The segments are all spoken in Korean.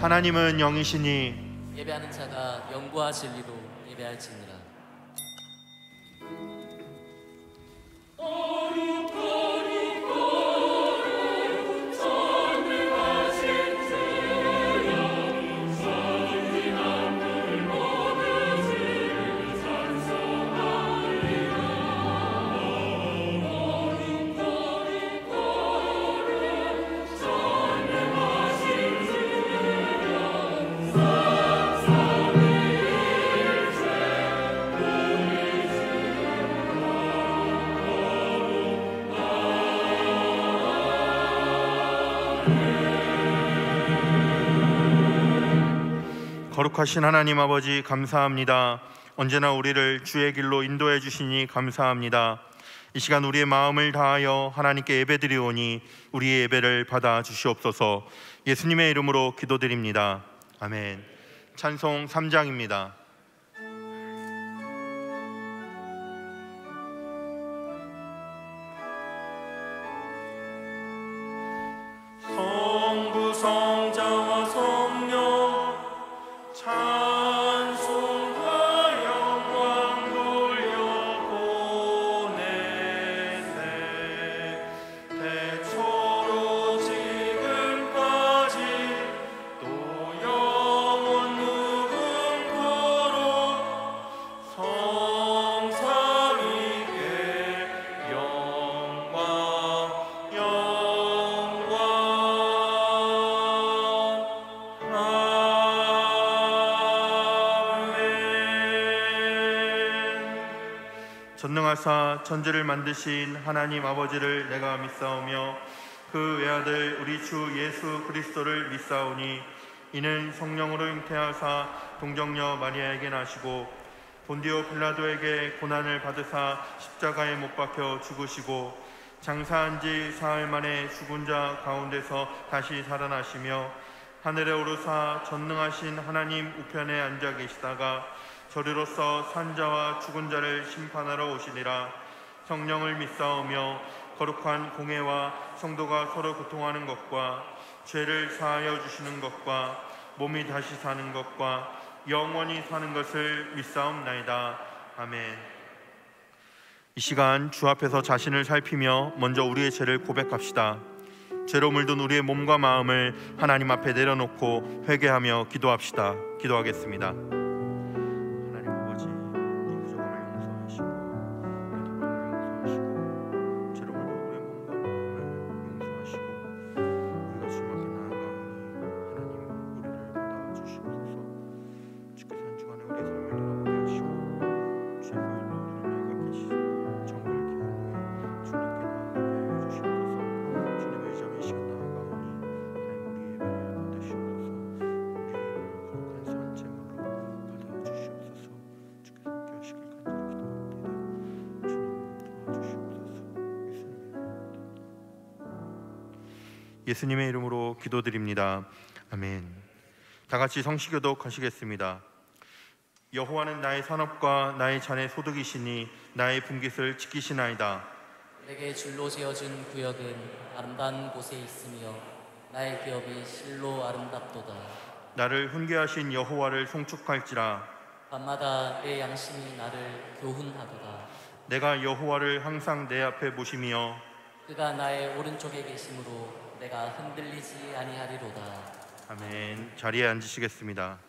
하나님은 영이시니 예배하는 자가 영과 진리로 예배할지니라. 거룩하신 하나님 아버지, 감사합니다. 언제나 우리를 주의 길로 인도해 주시니 감사합니다. 이 시간 우리의 마음을 다하여 하나님께 예배드리오니 우리의 예배를 받아 주시옵소서. 예수님의 이름으로 기도드립니다. 아멘. 찬송 3장입니다. 성부, 성자와 성령 찬송과 영광 돌려보내세. 대초로 지금까지 또 영원 무궁토록 성삼위께 영광 전능하사 천지를 만드신 하나님 아버지를 내가 믿사오며 그 외아들 우리 주 예수 그리스도를 믿사오니 이는 성령으로 잉태하사 동정녀 마리아에게 나시고 본디오 빌라도에게 고난을 받으사 십자가에 못 박혀 죽으시고 장사한 지 사흘 만에 죽은 자 가운데서 다시 살아나시며 하늘에 오르사 전능하신 하나님 우편에 앉아 계시다가 저리로서 산자와 죽은 자를 심판하러 오시니라. 성령을 믿사오며 거룩한 공회와 성도가 서로 교통하는 것과 죄를 사하여 주시는 것과 몸이 다시 사는 것과 영원히 사는 것을 믿사옵나이다. 아멘. 이 시간 주 앞에서 자신을 살피며 먼저 우리의 죄를 고백합시다. 죄로 물든 우리의 몸과 마음을 하나님 앞에 내려놓고 회개하며 기도합시다. 기도하겠습니다. 예수님의 이름으로 기도드립니다. 아멘. 다 같이 성시교독 하시겠습니다. 여호와는 나의 산업과 나의 잔의 소득이시니 나의 분깃을 지키시나이다. 내게 줄로 지어준 구역은 아름다운 곳에 있으며 나의 기업이 실로 아름답도다. 나를 훈계하신 여호와를 송축할지라. 밤마다 내 양심이 나를 교훈하도다. 내가 여호와를 항상 내 앞에 모시며 그가 나의 오른쪽에 계심으로 내가 흔들리지 아니하리로다. 아멘. 자리에 앉으시겠습니다.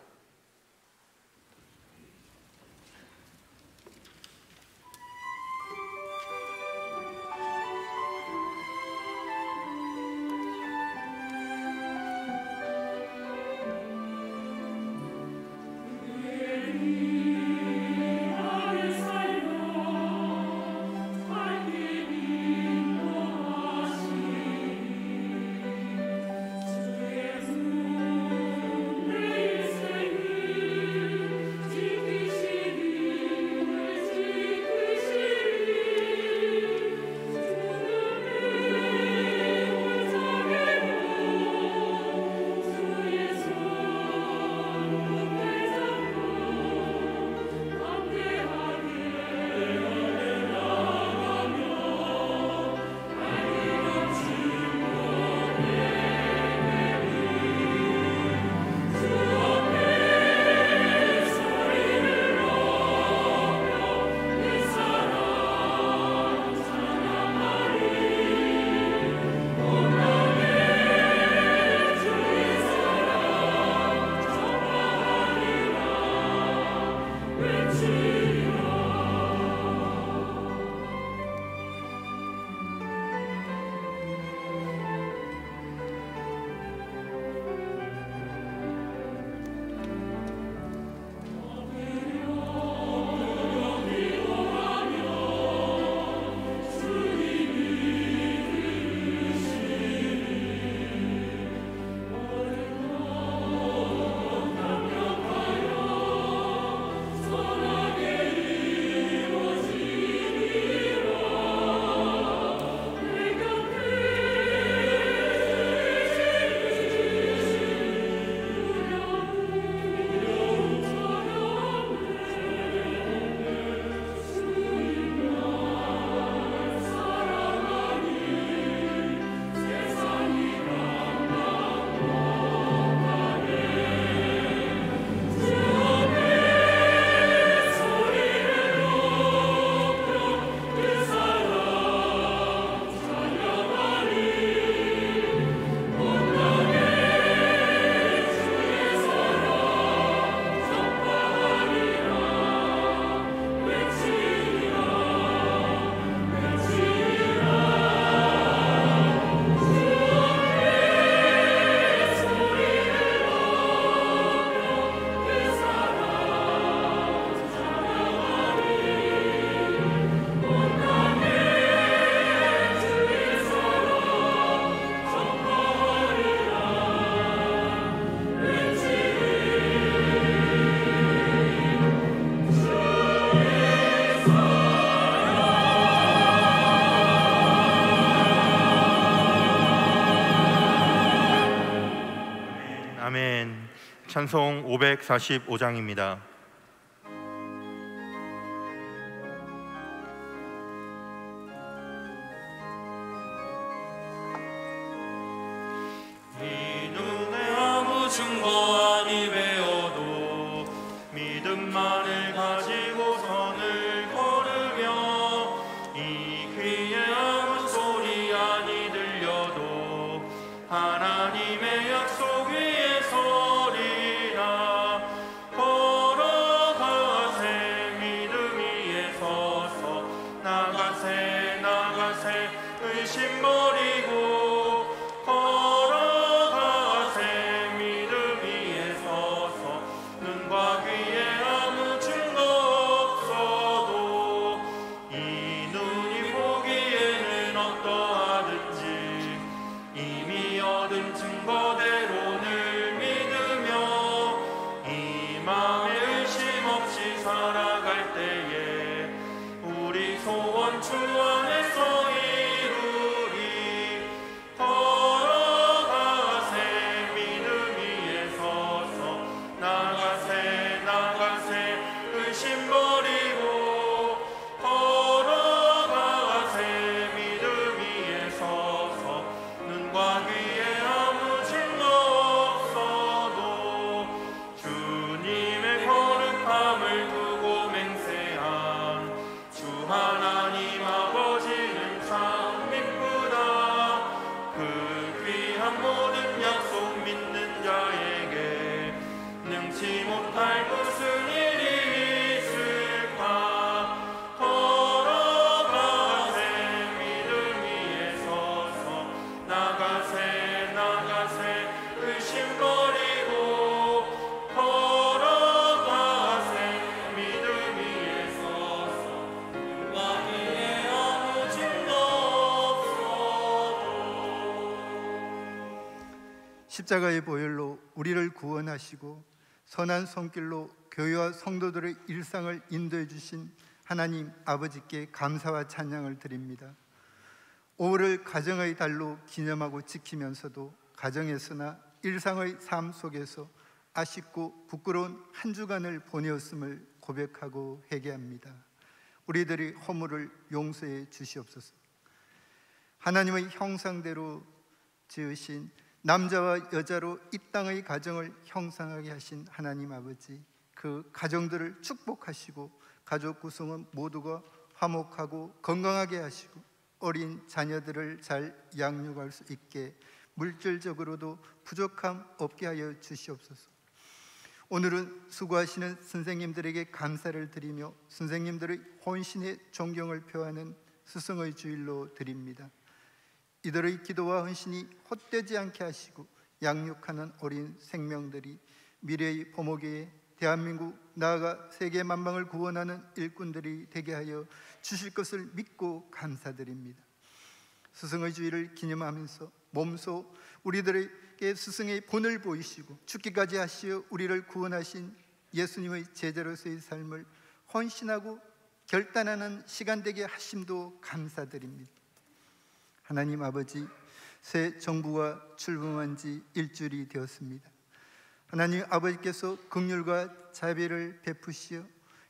찬송 545장입니다. 이 눈에 아무 증거 아니 배워도 믿음만을 가지고 선을 걸으며 이 귀에 아무 소리 아니 들려도 하나님의 약속 위에 서리라. 걸어가세 믿음 위에 서서 나가세 나가세 의심 버리고 걸어가세 믿음 위에 서서 눈과 귀에 아무 증거 없어도 이 눈이 보기에는 어떠하든지 이미 얻은 증거대로 늘 믿으며 이 마음에 의심 없이 살아갈 때에 우리 소원 주 안에서 이루리. 걸어가세 믿음 위에 서서 나가세 나가세 의심 버리고 걸어가세 믿음 위에 서서 눈과 귀에 아무 증거 없어도 주님의 거룩함을 두고 맹세한 주 하나님 아버지는 참 미쁘다. 그 귀한 모든 약속 믿는 자에게 능치 못할 무슨 일이 있을까. 걸어가세 믿음 위에 서서 나가세 나가세 의심 버리고 걸어가세 믿음 위에 서서 눈과 귀에 아무 증거 없어도. 십자가의 보혈로 우리를 구원하시고 선한 손길로 교회와 성도들의 일상을 인도해 주신 하나님 아버지께 감사와 찬양을 드립니다. 5월을 가정의 달로 기념하고 지키면서도 가정에서나 일상의 삶 속에서 아쉽고 부끄러운 한 주간을 보내었음을 고백하고 회개합니다. 우리들의 허물을 용서해 주시옵소서. 하나님의 형상대로 지으신 남자와 여자로 이 땅의 가정을 형상하게 하신 하나님 아버지, 그 가정들을 축복하시고 가족 구성은 모두가 화목하고 건강하게 하시고 어린 자녀들을 잘 양육할 수 있게 물질적으로도 부족함 없게 하여 주시옵소서. 오늘은 수고하시는 선생님들에게 감사를 드리며 선생님들의 혼신의 존경을 표하는 스승의 주일로 드립니다. 이들의 기도와 헌신이 헛되지 않게 하시고 양육하는 어린 생명들이 미래의 보모교회, 대한민국, 나아가 세계 만방을 구원하는 일꾼들이 되게 하여 주실 것을 믿고 감사드립니다. 스승의 주일을 기념하면서 몸소 우리들에게 스승의 본을 보이시고 죽기까지 하시어 우리를 구원하신 예수님의 제자로서의 삶을 헌신하고 결단하는 시간 되게 하심도 감사드립니다. 하나님 아버지, 새 정부가 출범한 지 일주일이 되었습니다. 하나님 아버지께서 긍휼과 자비를 베푸시어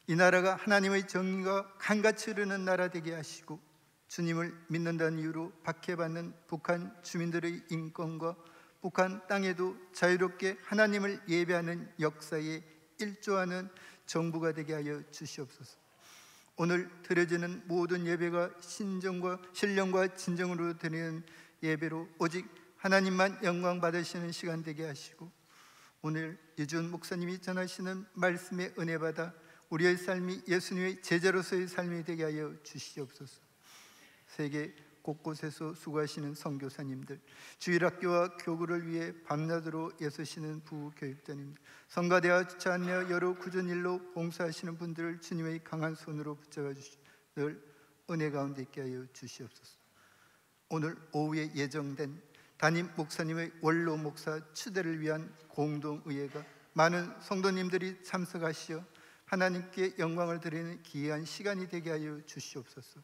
이 나라가 하나님의 정의가 강같이 흐르는 나라 되게 하시고 주님을 믿는다는 이유로 박해받는 북한 주민들의 인권과 북한 땅에도 자유롭게 하나님을 예배하는 역사에 일조하는 정부가 되게 하여 주시옵소서. 오늘 드려지는 모든 예배가 신령과 진정으로 드리는 예배로 오직 하나님만 영광 받으시는 시간 되게 하시고 오늘 이준 목사님이 전하시는 말씀의 은혜 받아 우리의 삶이 예수님의 제자로서의 삶이 되게 하여 주시옵소서. 세계 곳곳에서 수고하시는 선교사님들, 주일학교와 교구를 위해 밤낮으로 애쓰시는 부교육자님들, 성가대와 주차 안내와 여러 구전일로 봉사하시는 분들을 주님의 강한 손으로 붙잡아 주시고 늘 은혜 가운데 있게 하여 주시옵소서. 오늘 오후에 예정된 담임 목사님의 원로 목사 추대를 위한 공동의회가 많은 성도님들이 참석하시어 하나님께 영광을 드리는 귀한 시간이 되게 하여 주시옵소서.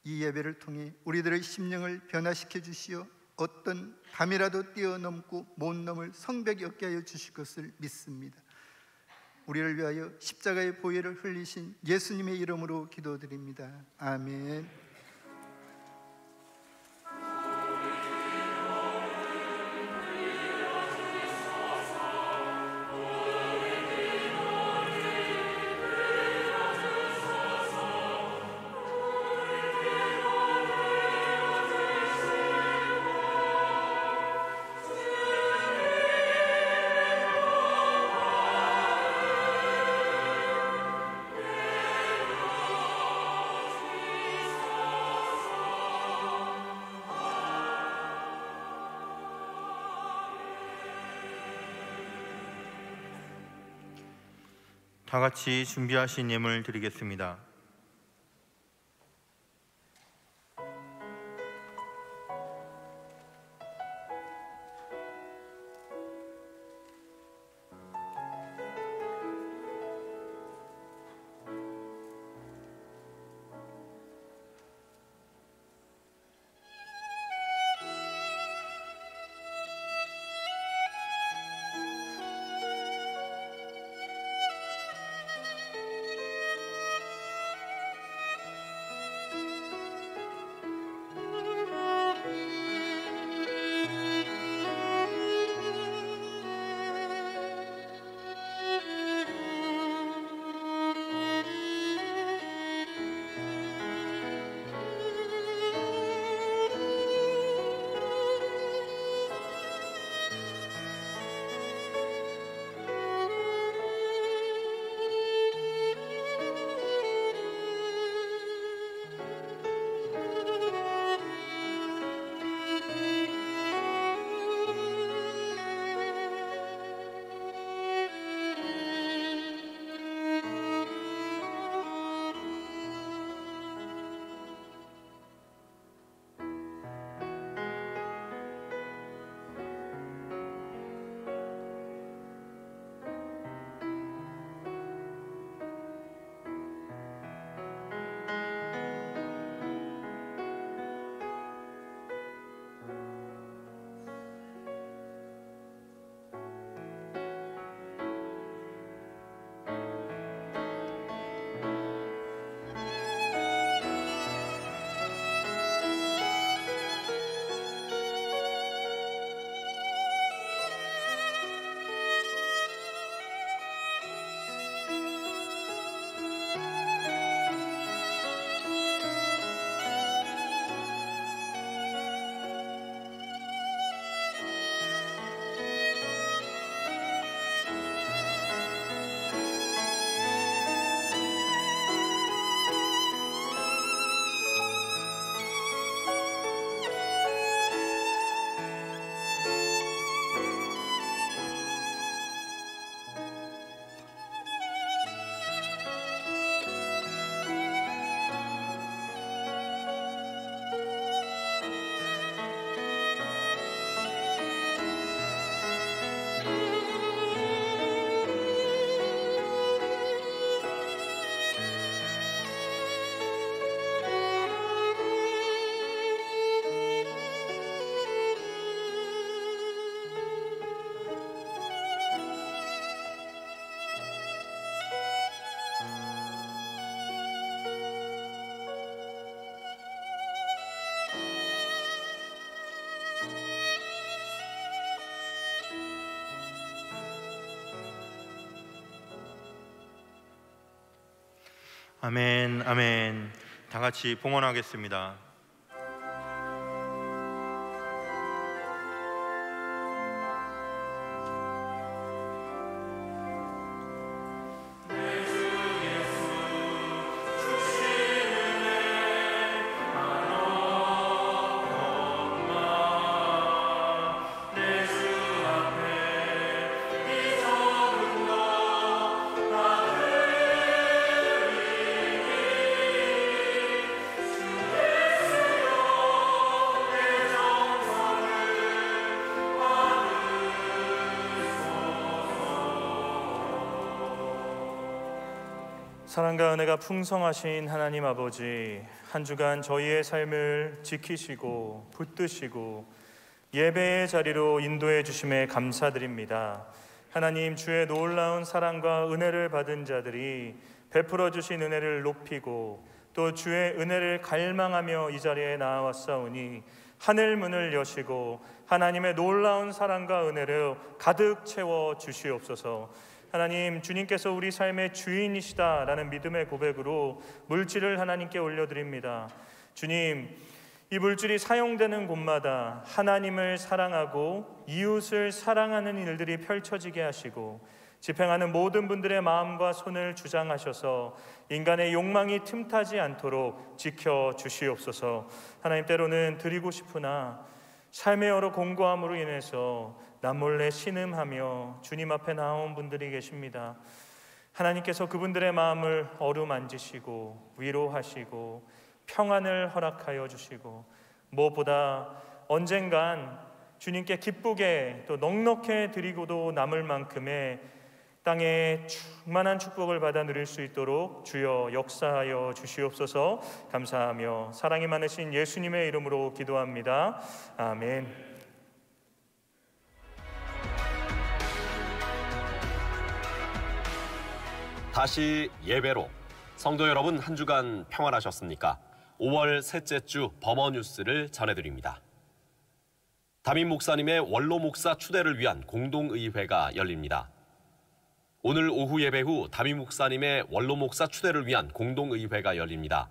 이 예배를 통해 우리들의 심령을 변화시켜 주시어 어떤 담이라도 뛰어넘고 못 넘을 성벽이 없게 하여 주실 것을 믿습니다. 우리를 위하여 십자가의 보혈을 흘리신 예수님의 이름으로 기도드립니다. 아멘. 다 같이 준비하신 예물 드리겠습니다. 아멘, 아멘. 다 같이 봉헌하겠습니다. 사랑과 은혜가 풍성하신 하나님 아버지, 한 주간 저희의 삶을 지키시고 붙드시고 예배의 자리로 인도해 주심에 감사드립니다. 하나님, 주의 놀라운 사랑과 은혜를 받은 자들이 베풀어 주신 은혜를 높이고 또 주의 은혜를 갈망하며 이 자리에 나아왔사오니 하늘 문을 여시고 하나님의 놀라운 사랑과 은혜를 가득 채워 주시옵소서. 하나님, 주님께서 우리 삶의 주인이시다라는 믿음의 고백으로 물질을 하나님께 올려드립니다. 주님, 이 물질이 사용되는 곳마다 하나님을 사랑하고 이웃을 사랑하는 일들이 펼쳐지게 하시고 집행하는 모든 분들의 마음과 손을 주장하셔서 인간의 욕망이 틈타지 않도록 지켜주시옵소서. 하나님, 때로는 드리고 싶으나 삶의 여러 공고함으로 인해서 남몰래 신음하며 주님 앞에 나온 분들이 계십니다. 하나님께서 그분들의 마음을 어루만지시고 위로하시고 평안을 허락하여 주시고 무엇보다 언젠간 주님께 기쁘게 또 넉넉해 드리고도 남을 만큼의 땅에 충만한 축복을 받아 누릴 수 있도록 주여 역사하여 주시옵소서. 감사하며 사랑이 많으신 예수님의 이름으로 기도합니다. 아멘. 다시 예배로. 성도 여러분, 한 주간 평안하셨습니까? 5월 셋째 주 범어 뉴스를 전해드립니다. 담임 목사님의 원로 목사 추대를 위한 공동의회가 열립니다. 오늘 오후 예배 후 담임 목사님의 원로 목사 추대를 위한 공동의회가 열립니다.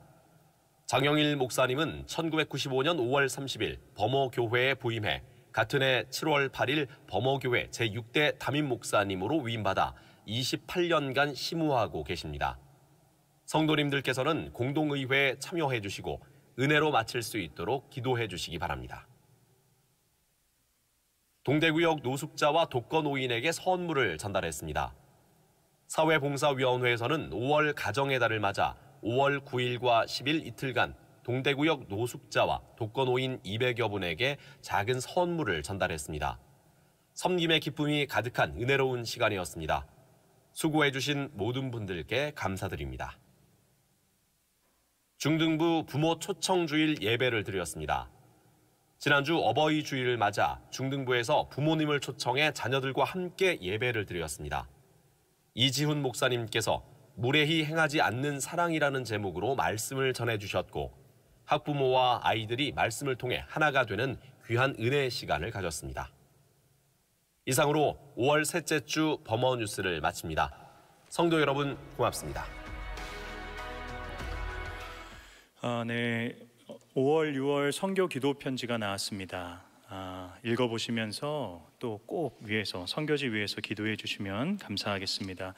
장영일 목사님은 1995년 5월 30일 범어교회에 부임해 같은 해 7월 8일 범어교회 제6대 담임 목사님으로 위임받아 28년간 심우하고 계십니다. 성도님들께서는 공동의회에 참여해 주시고 은혜로 마칠 수 있도록 기도해 주시기 바랍니다. 동대구역 노숙자와 독거노인에게 선물을 전달했습니다. 사회봉사위원회에서는 5월 가정의 달을 맞아 5월 9일과 10일 이틀간 동대구역 노숙자와 독거노인 200여 분에게 작은 선물을 전달했습니다. 섬김의 기쁨이 가득한 은혜로운 시간이었습니다. 수고해 주신 모든 분들께 감사드립니다. 중등부 부모 초청주일 예배를 드렸습니다. 지난주 어버이 주일을 맞아 중등부에서 부모님을 초청해 자녀들과 함께 예배를 드렸습니다. 이지훈 목사님께서 무례히 행하지 않는 사랑이라는 제목으로 말씀을 전해주셨고 학부모와 아이들이 말씀을 통해 하나가 되는 귀한 은혜의 시간을 가졌습니다. 이상으로 5월 셋째 주 범어 뉴스를 마칩니다. 성도 여러분, 고맙습니다. 네, 5월, 6월 선교 기도 편지가 나왔습니다. 읽어보시면서 또 꼭 위에서 선교지 위에서 기도해 주시면 감사하겠습니다.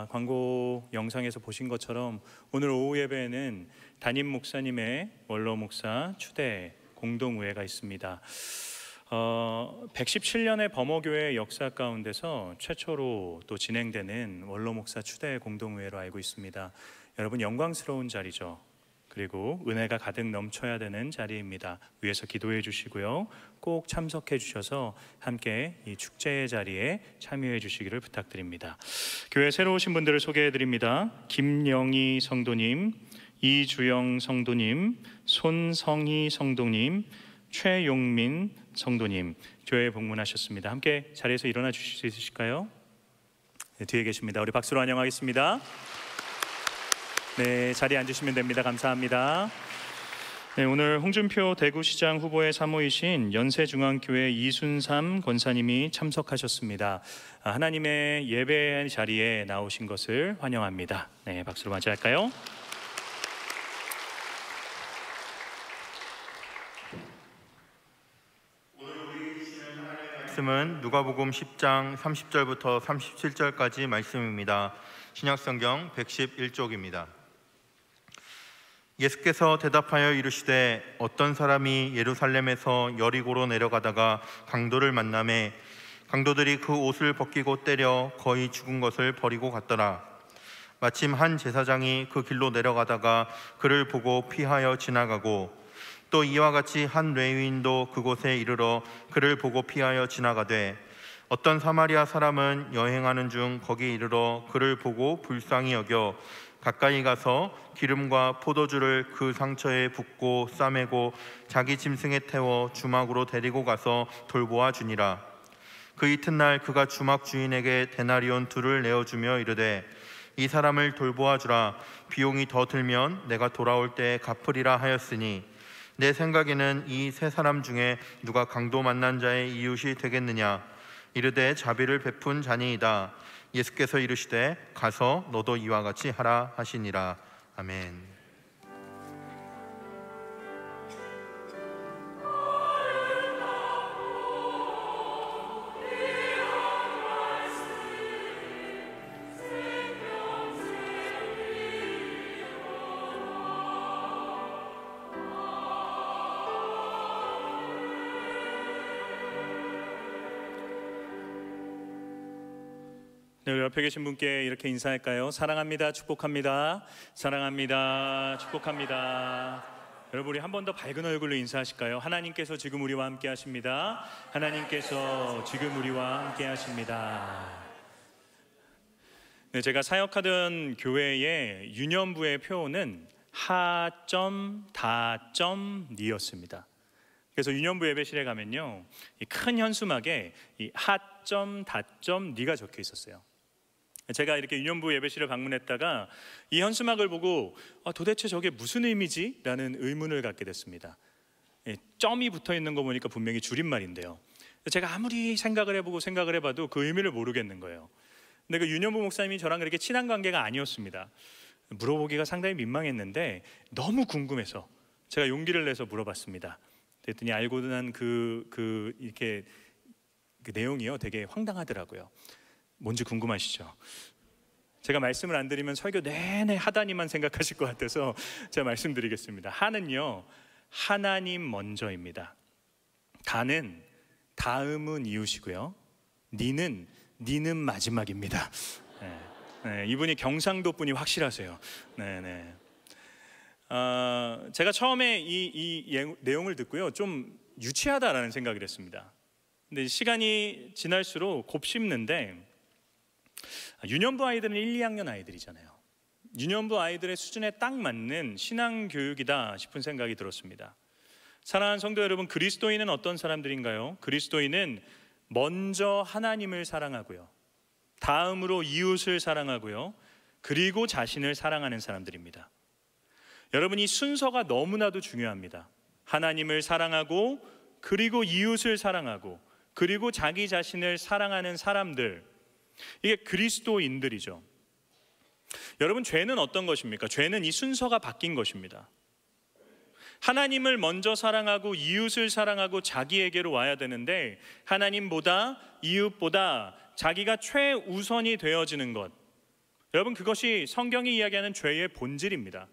광고 영상에서 보신 것처럼 오늘 오후 예배에는 담임 목사님의 원로 목사 추대 공동의회가 있습니다. 117년의 범어교회 역사 가운데서 최초로 또 진행되는 원로 목사 추대 공동의회로 알고 있습니다. 여러분, 영광스러운 자리죠. 그리고 은혜가 가득 넘쳐야 되는 자리입니다. 위에서 기도해 주시고요. 꼭 참석해 주셔서 함께 이 축제의 자리에 참여해 주시기를 부탁드립니다. 교회 새로 오신 분들을 소개해 드립니다. 김영희 성도님, 이주영 성도님, 손성희 성도님, 최용민 성도님, 교회에 복문하셨습니다. 함께 자리에서 일어나 주실 수 있으실까요? 네, 뒤에 계십니다. 우리 박수로 환영하겠습니다. 네, 자리에 앉으시면 됩니다. 감사합니다. 네, 오늘 홍준표 대구시장 후보의 사모이신 연세중앙교회 이순삼 권사님이 참석하셨습니다. 하나님의 예배 자리에 나오신 것을 환영합니다. 네, 박수로 맞이할까요? 말씀은 누가복음 10장 30절부터 37절까지 말씀입니다. 신약성경 111쪽입니다. 예수께서 대답하여 이르시되 어떤 사람이 예루살렘에서 여리고로 내려가다가 강도를 만나매 강도들이 그 옷을 벗기고 때려 거의 죽은 것을 버리고 갔더라. 마침 한 제사장이 그 길로 내려가다가 그를 보고 피하여 지나가고 또 이와 같이 한 레위인도 그곳에 이르러 그를 보고 피하여 지나가되 어떤 사마리아 사람은 여행하는 중 거기 이르러 그를 보고 불쌍히 여겨 가까이 가서 기름과 포도주를 그 상처에 붓고 싸매고 자기 짐승에 태워 주막으로 데리고 가서 돌보아 주니라. 그 이튿날 그가 주막 주인에게 데나리온 2를 내어주며 이르되 이 사람을 돌보아 주라. 비용이 더 들면 내가 돌아올 때에 갚으리라 하였으니 내 생각에는 이 세 사람 중에 누가 강도 만난 자의 이웃이 되겠느냐. 이르되 자비를 베푼 자니이다. 예수께서 이르시되 가서 너도 이와 같이 하라 하시니라. 아멘. 네, 우리 옆에 계신 분께 이렇게 인사할까요? 사랑합니다, 축복합니다. 사랑합니다, 축복합니다. 여러분, 우리 한 번 더 밝은 얼굴로 인사하실까요? 하나님께서 지금 우리와 함께 하십니다. 하나님께서 지금 우리와 함께 하십니다. 네, 제가 사역하던 교회의 유년부의 표어는 하.다.니였습니다. 그래서 유년부 예배실에 가면요, 이 큰 현수막에 이 하.다.니가 적혀 있었어요. 제가 이렇게 유년부 예배실을 방문했다가 이 현수막을 보고 도대체 저게 무슨 의미지? 라는 의문을 갖게 됐습니다. 점이 붙어 있는 거 보니까 분명히 줄임말인데요, 제가 아무리 생각을 해봐도 그 의미를 모르겠는 거예요. 근데 그 유년부 목사님이 저랑 그렇게 친한 관계가 아니었습니다. 물어보기가 상당히 민망했는데 너무 궁금해서 제가 용기를 내서 물어봤습니다. 그랬더니 알고 난 이렇게 그 내용이요, 되게 황당하더라고요. 뭔지 궁금하시죠? 제가 말씀을 안 드리면 설교 내내 하다니만 생각하실 것 같아서 제가 말씀드리겠습니다. 하는요, 하나님 먼저입니다. 다는 다음은 이웃이고요, 니는 마지막입니다. 네, 이분이 경상도 분이 확실하세요. 네. 제가 처음에 이 내용을 듣고요, 좀 유치하다라는 생각을 했습니다. 근데 시간이 지날수록 곱씹는데, 유년부 아이들은 1, 2학년 아이들이잖아요. 유년부 아이들의 수준에 딱 맞는 신앙 교육이다 싶은 생각이 들었습니다. 사랑하는 성도 여러분, 그리스도인은 어떤 사람들인가요? 그리스도인은 먼저 하나님을 사랑하고요, 다음으로 이웃을 사랑하고요, 그리고 자신을 사랑하는 사람들입니다. 여러분, 이 순서가 너무나도 중요합니다. 하나님을 사랑하고, 그리고 이웃을 사랑하고, 그리고 자기 자신을 사랑하는 사람들, 이게 그리스도인들이죠. 여러분, 죄는 어떤 것입니까? 죄는 이 순서가 바뀐 것입니다. 하나님을 먼저 사랑하고 이웃을 사랑하고 자기에게로 와야 되는데, 하나님보다 이웃보다 자기가 최우선이 되어지는 것, 여러분, 그것이 성경이 이야기하는 죄의 본질입니다.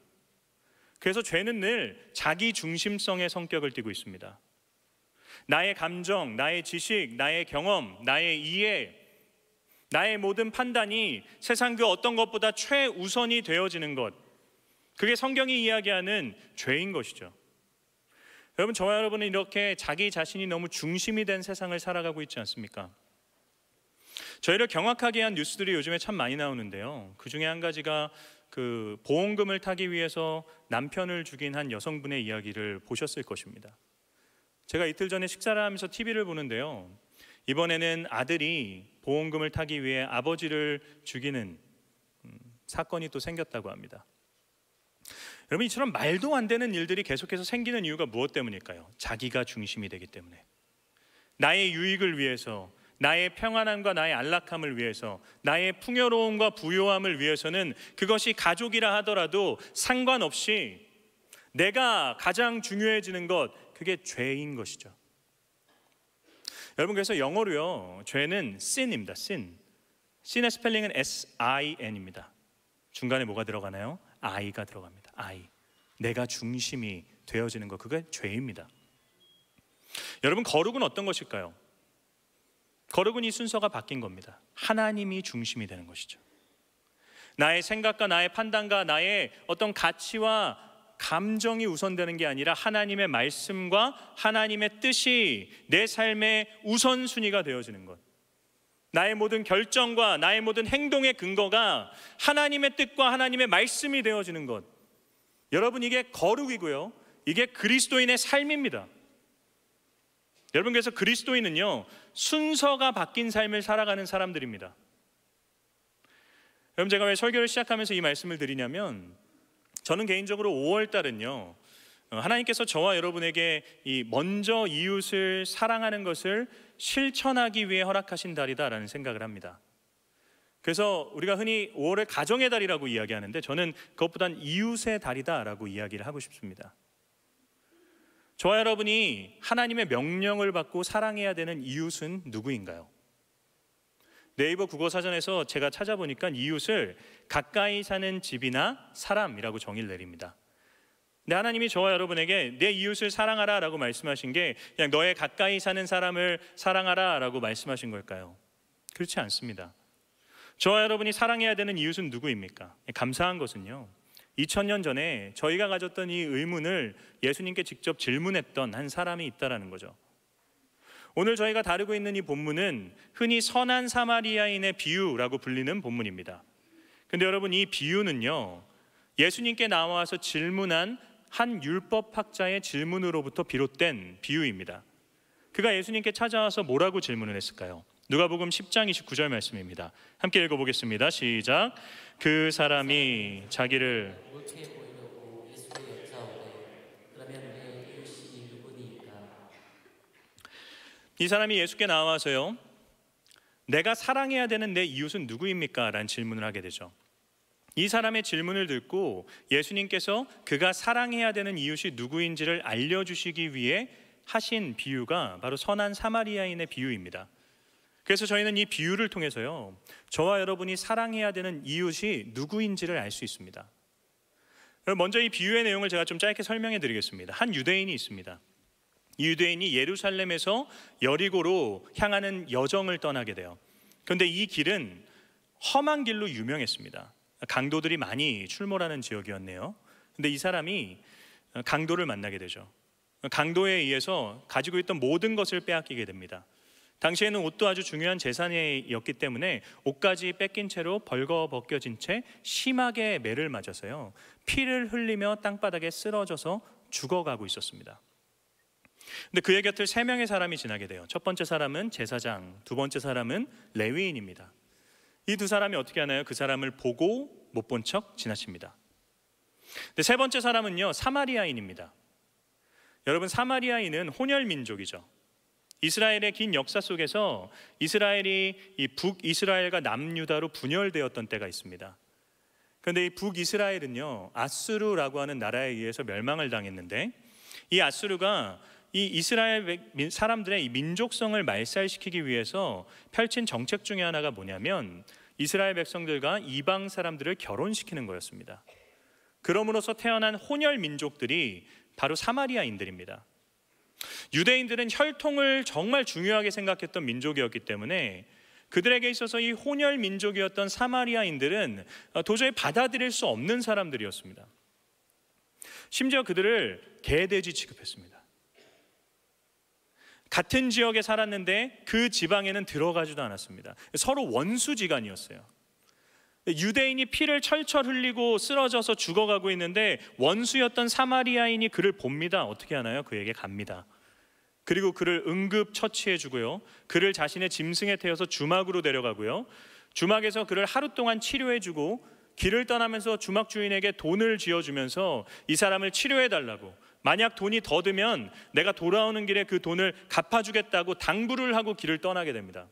그래서 죄는 늘 자기 중심성의 성격을 띠고 있습니다. 나의 감정, 나의 지식, 나의 경험, 나의 이해, 나의 모든 판단이 세상 그 어떤 것보다 최우선이 되어지는 것, 그게 성경이 이야기하는 죄인 것이죠. 여러분, 저와 여러분은 이렇게 자기 자신이 너무 중심이 된 세상을 살아가고 있지 않습니까? 저희를 경악하게 한 뉴스들이 요즘에 참 많이 나오는데요, 그 중에 한 가지가 그 보험금을 타기 위해서 남편을 죽인 한 여성분의 이야기를 보셨을 것입니다. 제가 이틀 전에 식사를 하면서 TV를 보는데요, 이번에는 아들이 보험금을 타기 위해 아버지를 죽이는 사건이 또 생겼다고 합니다. 여러분, 이처럼 말도 안 되는 일들이 계속해서 생기는 이유가 무엇 때문일까요? 자기가 중심이 되기 때문에. 나의 유익을 위해서, 나의 평안함과 나의 안락함을 위해서, 나의 풍요로움과 부요함을 위해서는 그것이 가족이라 하더라도 상관없이 내가 가장 중요해지는 것, 그게 죄인 것이죠. 여러분, 그래서 영어로요, 죄는 sin입니다. sin의 스펠링은 S-I-N입니다. 중간에 뭐가 들어가나요? I가 들어갑니다. I. 내가 중심이 되어지는 것, 그게 죄입니다. 여러분, 거룩은 어떤 것일까요? 거룩은 이 순서가 바뀐 겁니다. 하나님이 중심이 되는 것이죠. 나의 생각과 나의 판단과 나의 어떤 가치와 감정이 우선되는 게 아니라 하나님의 말씀과 하나님의 뜻이 내 삶의 우선순위가 되어지는 것, 나의 모든 결정과 나의 모든 행동의 근거가 하나님의 뜻과 하나님의 말씀이 되어지는 것. 여러분, 이게 거룩이고요, 이게 그리스도인의 삶입니다. 여러분, 그래서 그리스도인은요, 순서가 바뀐 삶을 살아가는 사람들입니다. 여러분, 제가 왜 설교를 시작하면서 이 말씀을 드리냐면, 저는 개인적으로 5월 달은요, 하나님께서 저와 여러분에게 이 먼저 이웃을 사랑하는 것을 실천하기 위해 허락하신 달이다라는 생각을 합니다. 그래서 우리가 흔히 5월을 가정의 달이라고 이야기하는데, 저는 그것보단 이웃의 달이다라고 이야기를 하고 싶습니다. 저와 여러분이 하나님의 명령을 받고 사랑해야 되는 이웃은 누구인가요? 네이버 국어사전에서 제가 찾아보니까 이웃을 가까이 사는 집이나 사람이라고 정의를 내립니다. 근데 하나님이 저와 여러분에게 내 이웃을 사랑하라 라고 말씀하신 게 그냥 너의 가까이 사는 사람을 사랑하라 라고 말씀하신 걸까요? 그렇지 않습니다. 저와 여러분이 사랑해야 되는 이웃은 누구입니까? 감사한 것은요, 2000년 전에 저희가 가졌던 이 의문을 예수님께 직접 질문했던 한 사람이 있다라는 거죠. 오늘 저희가 다루고 있는 이 본문은 흔히 선한 사마리아인의 비유라고 불리는 본문입니다. 근데 여러분, 이 비유는요, 예수님께 나와서 질문한 한 율법학자의 질문으로부터 비롯된 비유입니다. 그가 예수님께 찾아와서 뭐라고 질문을 했을까요? 누가복음 10장 29절 말씀입니다. 함께 읽어보겠습니다. 시작. 그 사람이 자기를 옳게 보이려고 예수께 여짜오되 그러면 내 이웃이 누구니이까? 이 사람이 예수께 나와서요, 내가 사랑해야 되는 내 이웃은 누구입니까? 라는 질문을 하게 되죠. 이 사람의 질문을 듣고 예수님께서 그가 사랑해야 되는 이웃이 누구인지를 알려주시기 위해 하신 비유가 바로 선한 사마리아인의 비유입니다. 그래서 저희는 이 비유를 통해서요, 저와 여러분이 사랑해야 되는 이웃이 누구인지를 알 수 있습니다. 먼저 이 비유의 내용을 제가 좀 짧게 설명해 드리겠습니다. 한 유대인이 있습니다. 이 유대인이 예루살렘에서 여리고로 향하는 여정을 떠나게 돼요. 그런데 이 길은 험한 길로 유명했습니다. 강도들이 많이 출몰하는 지역이었네요. 근데 이 사람이 강도를 만나게 되죠. 강도에 의해서 가지고 있던 모든 것을 빼앗기게 됩니다. 당시에는 옷도 아주 중요한 재산이었기 때문에 옷까지 뺏긴 채로 벌거벗겨진 채 심하게 매를 맞아서요, 피를 흘리며 땅바닥에 쓰러져서 죽어가고 있었습니다. 근데 그의 곁을 3명의 사람이 지나게 돼요. 첫 번째 사람은 제사장, 두 번째 사람은 레위인입니다. 이 두 사람이 어떻게 하나요? 그 사람을 보고 못 본 척 지나칩니다. 근데 세 번째 사람은요, 사마리아인입니다. 여러분, 사마리아인은 혼혈 민족이죠. 이스라엘의 긴 역사 속에서 이스라엘이 이 북이스라엘과 남유다로 분열되었던 때가 있습니다. 그런데 이 북이스라엘은요, 아수르라고 하는 나라에 의해서 멸망을 당했는데, 이 아수르가 이 이스라엘 사람들의 이 민족성을 말살시키기 위해서 펼친 정책 중에 하나가 뭐냐면, 이스라엘 백성들과 이방 사람들을 결혼시키는 거였습니다. 그럼으로써 태어난 혼혈 민족들이 바로 사마리아인들입니다. 유대인들은 혈통을 정말 중요하게 생각했던 민족이었기 때문에 그들에게 있어서 이 혼혈 민족이었던 사마리아인들은 도저히 받아들일 수 없는 사람들이었습니다. 심지어 그들을 개돼지 취급했습니다. 같은 지역에 살았는데 그 지방에는 들어가지도 않았습니다. 서로 원수지간이었어요. 유대인이 피를 철철 흘리고 쓰러져서 죽어가고 있는데 원수였던 사마리아인이 그를 봅니다. 어떻게 하나요? 그에게 갑니다. 그리고 그를 응급 처치해 주고요, 그를 자신의 짐승에 태워서 주막으로 데려가고요, 주막에서 그를 하루 동안 치료해 주고 길을 떠나면서 주막 주인에게 돈을 쥐어주면서 이 사람을 치료해 달라고, 만약 돈이 더 들면 내가 돌아오는 길에 그 돈을 갚아주겠다고 당부를 하고 길을 떠나게 됩니다.